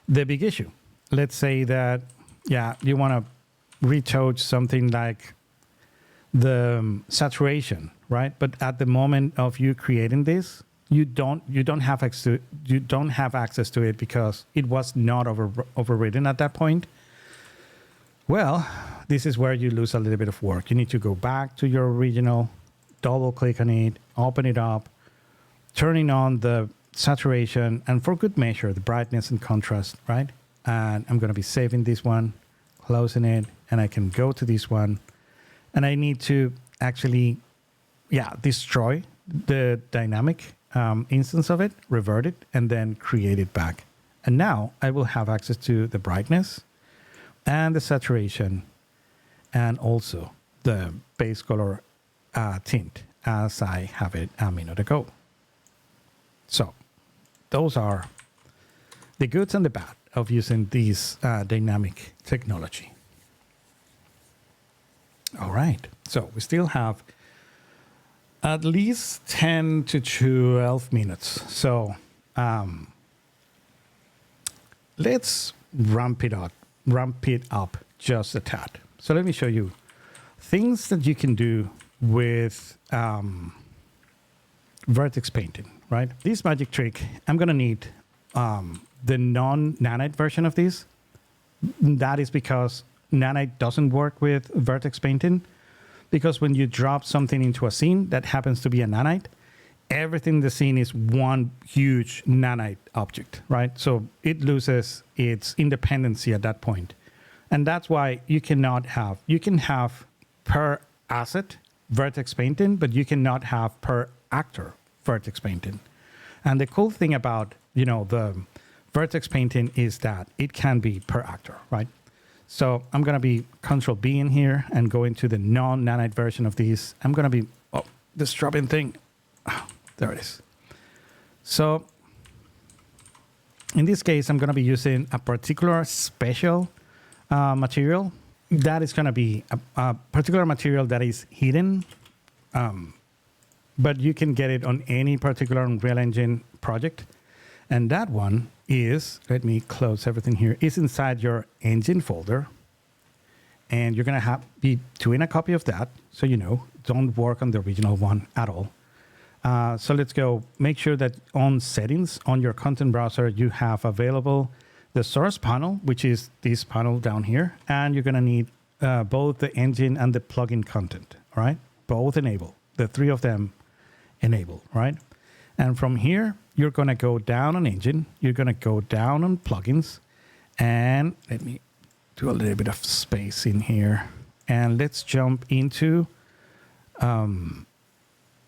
the big issue. Let's say that, you want to retouch something like the saturation, right? But at the moment of you creating this, you don't have access to it because it was not overridden at that point. Well, this is where you lose a little bit of work. You need to go back to your original, double click on it, open it up, turning on the saturation, and for good measure, the brightness and contrast, right? And I'm going to be saving this one, closing it, and I can go to this one. And I need to actually, destroy the dynamic instance of it, revert it, and then create it back. And now I will have access to the brightness and the saturation and also the base color tint as I have it a minute ago. So those are the goods and the bad of using this dynamic technology. All right, so we still have at least 10 to 12 minutes. So let's ramp it up just a tad. So let me show you things that you can do with vertex painting, right? This magic trick, I'm gonna need the non-Nanite version of this. That is because Nanite doesn't work with vertex painting, because when you drop something into a scene that happens to be a Nanite, everything in the scene is one huge Nanite object, right? So it loses its independency at that point. And that's why you can have per asset vertex painting, but you cannot have per actor vertex painting. And the cool thing about, the vertex painting is that it can be per actor, right? So I'm going to be Control B in here and go into the non-Nanite version of these. I'm going to be, this dropping thing. Oh, there it is. So in this case, I'm going to be using a particular special material. That is going to be a particular material that is hidden, but you can get it on any particular Unreal Engine project. And that one is, let me close everything here, is inside your engine folder. And you're going to be doing a copy of that. So, don't work on the original one at all. So let's go make sure that on settings on your content browser, you have available the source panel, which is this panel down here. And you're going to need both the engine and the plugin content. All right. Both enable, the three of them enable, right? And from here, you're going to go down on engine. You're going to go down on plugins. And let me do a little bit of space in here. And let's jump into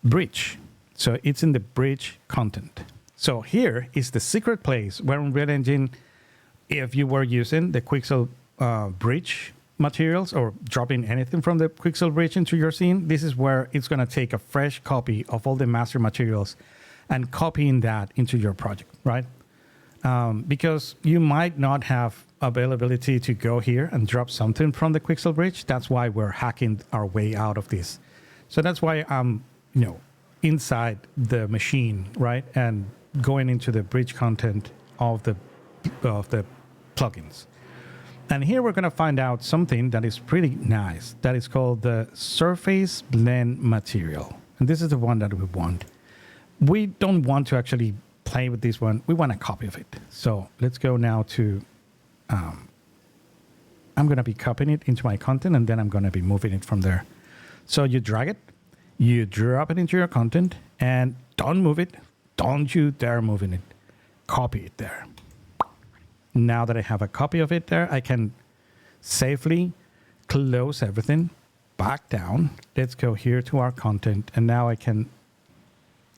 bridge. So it's in the bridge content. So here is the secret place where Unreal Engine, if you were using the Quixel bridge materials or dropping anything from the Quixel bridge into your scene, this is where it's going to take a fresh copy of all the master materials and copying that into your project, right? Because you might not have availability to go here and drop something from the Quixel bridge. That's why we're hacking our way out of this. So that's why I'm, inside the machine, right, and going into the bridge content of the plugins. And here we're going to find out something that is pretty nice. That is called the surface blend material, and this is the one that we want. We don't want to actually play with this one. We want a copy of it. So let's go now to, I'm going to be copying it into my content, and then I'm going to be moving it from there. So you drag it, you drop it into your content, and don't move it. Don't you dare moving it. Copy it there. Now that I have a copy of it there, I can safely close everything, back down. Let's go here to our content, and now I can,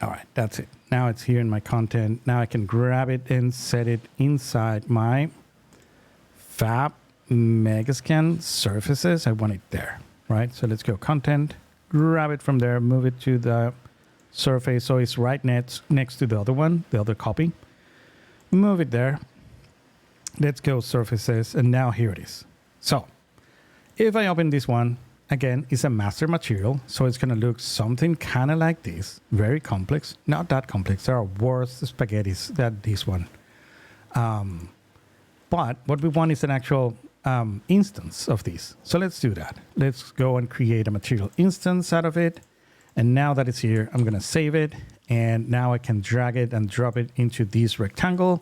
all right, that's it. Now it's here in my content. Now I can grab it and set it inside my Fab Megascan surfaces. I want it there, right? So let's go content, grab it from there, move it to the surface. So it's right next to the other one, the other copy. Move it there. Let's go surfaces, and now here it is. So if I open this one, again, it's a master material, so it's going to look something kind of like this, very complex, not that complex. There are worse spaghettis than this one. But what we want is an actual instance of this. So let's do that. Let's go and create a material instance out of it. And now that it's here, I'm going to save it. And now I can drag it and drop it into this rectangle.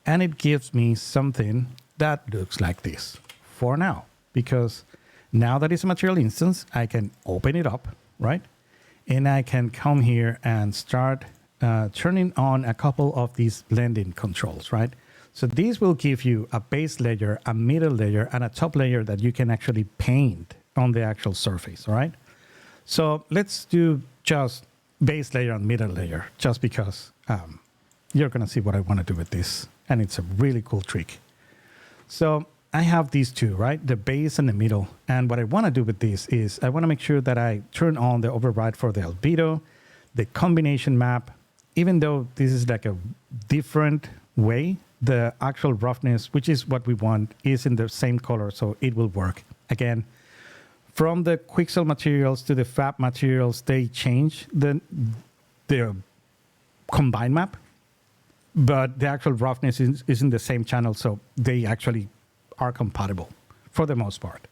And it gives me something that looks like this for now. Because now that it's a material instance, I can open it up, right? And I can come here and start turning on a couple of these blending controls, right? So these will give you a base layer, a middle layer, and a top layer that you can actually paint on the actual surface, all right? So let's do just base layer and middle layer, just because you're going to see what I want to do with this. And it's a really cool trick. So I have these two, right? The base and the middle. And what I want to do with this is I want to make sure that I turn on the override for the albedo, the combination map. Even though this is like a different way, the actual roughness, which is what we want, is in the same color, so it will work. Again, from the Quixel materials to the Fab materials, they change the combine map. But the actual roughness is in the same channel, so they actually are compatible for the most part.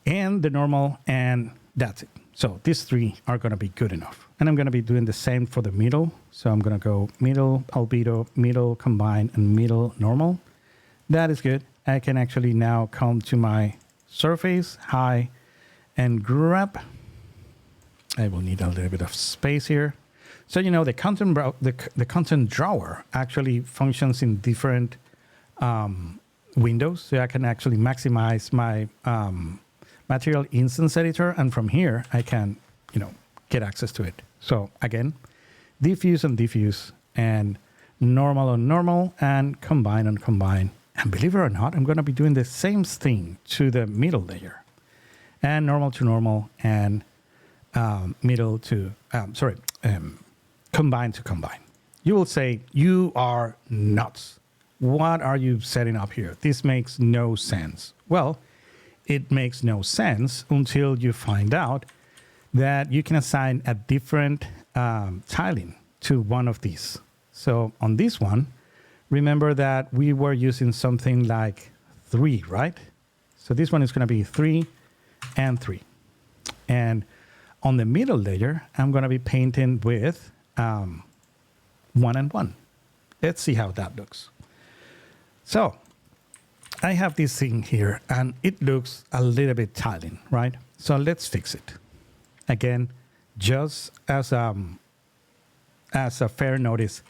And the normal, and that's it. So these three are going to be good enough. And I'm going to be doing the same for the middle. So I'm going to go middle albedo, middle combine, and middle normal. That is good. I can actually now come to my surface, high, and grab. I will need a little bit of space here. So, the content drawer actually functions in different windows. So I can actually maximize my material instance editor. And from here, I can, get access to it. So again, diffuse on diffuse, and normal on normal, and combine on combine. And believe it or not, I'm going to be doing the same thing to the middle layer. And normal to normal, and middle to, combine to combine. You will say, you are nuts. What are you setting up here? This makes no sense. Well, it makes no sense until you find out that you can assign a different tiling to one of these. So on this one, remember that we were using something like 3, right? So this one is going to be 3 and 3. And on the middle layer, I'm going to be painting with 1 and 1. Let's see how that looks. So I have this thing here, and it looks a little bit tiling, right? So let's fix it. Again, just as a fair notice,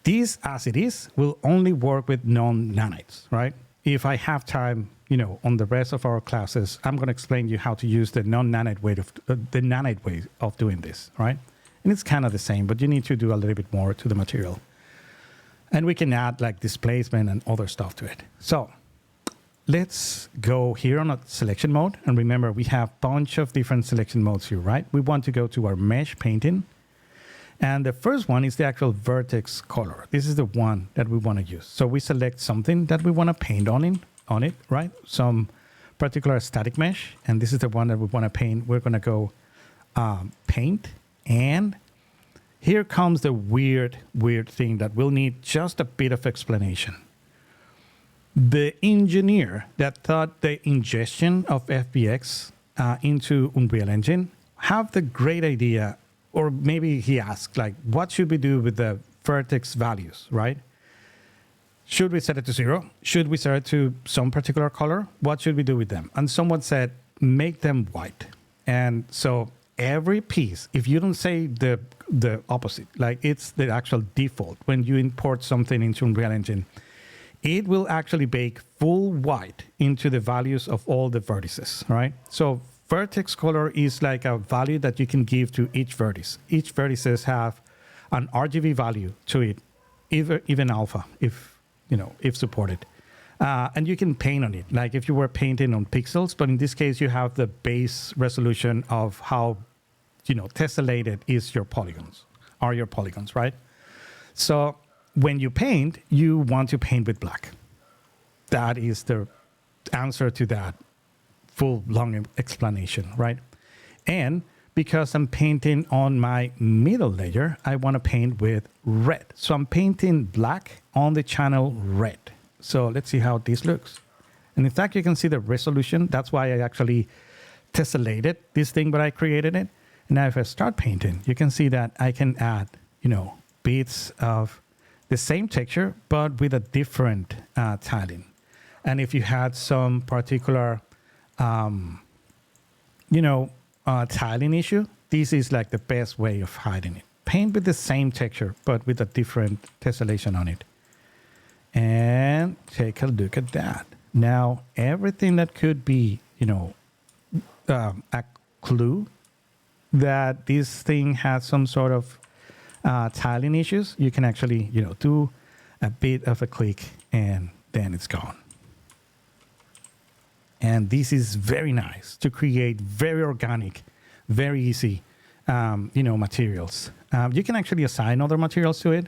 this as it is will only work with non-nanites, right? If I have time, on the rest of our classes, I'm going to explain you how to use the non-nanite way of doing this, right? And it's kind of the same, but you need to do a little bit more to the material. And we can add like displacement and other stuff to it. So let's go here on a selection mode. And remember, we have a bunch of different selection modes here, right? We want to go to our mesh painting. And the first one is the actual vertex color. This is the one that we want to use. So we select something that we want to paint on it, right? Some particular static mesh. And this is the one that we want to paint. We're going to go paint. And here comes the weird thing that will need just a bit of explanation. The engineer that thought the ingestion of FBX into Unreal Engine have the great idea, or maybe he asked, like, what should we do with the vertex values, right? Should we set it to 0? Should we set it to some particular color? What should we do with them? And someone said, make them white. And so every piece, if you don't say the opposite, like it's the actual default, when you import something into Unreal Engine, it will actually bake full white into the values of all the vertices, right? So vertex color is like a value that you can give to each vertex. Each vertices have an RGB value to it, even alpha, if supported. And you can paint on it, like if you were painting on pixels, but in this case, you have the base resolution of how, tessellated is your polygons, right? So when you paint, you want to paint with black. That is the answer to that full long explanation, right? And because I'm painting on my middle layer, I want to paint with red. So I'm painting black on the channel red. So let's see how this looks. And in fact, you can see the resolution. That's why I actually tessellated this thing, but I created it. And now if I start painting, you can see that I can add, bits of the same texture, but with a different tiling. And if you had some particular, tiling issue, this is like the best way of hiding it. Paint with the same texture, but with a different tessellation on it. And take a look at that. Now, everything that could be, a clue that this thing has some sort of tiling issues, you can actually, do a bit of a click and then it's gone. And this is very nice to create very organic, very easy, materials. You can actually assign other materials to it.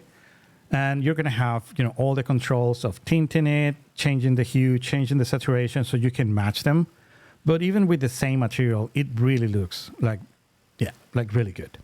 And you're going to have, all the controls of tinting it, changing the hue, changing the saturation so you can match them. But even with the same material, it really looks like really good.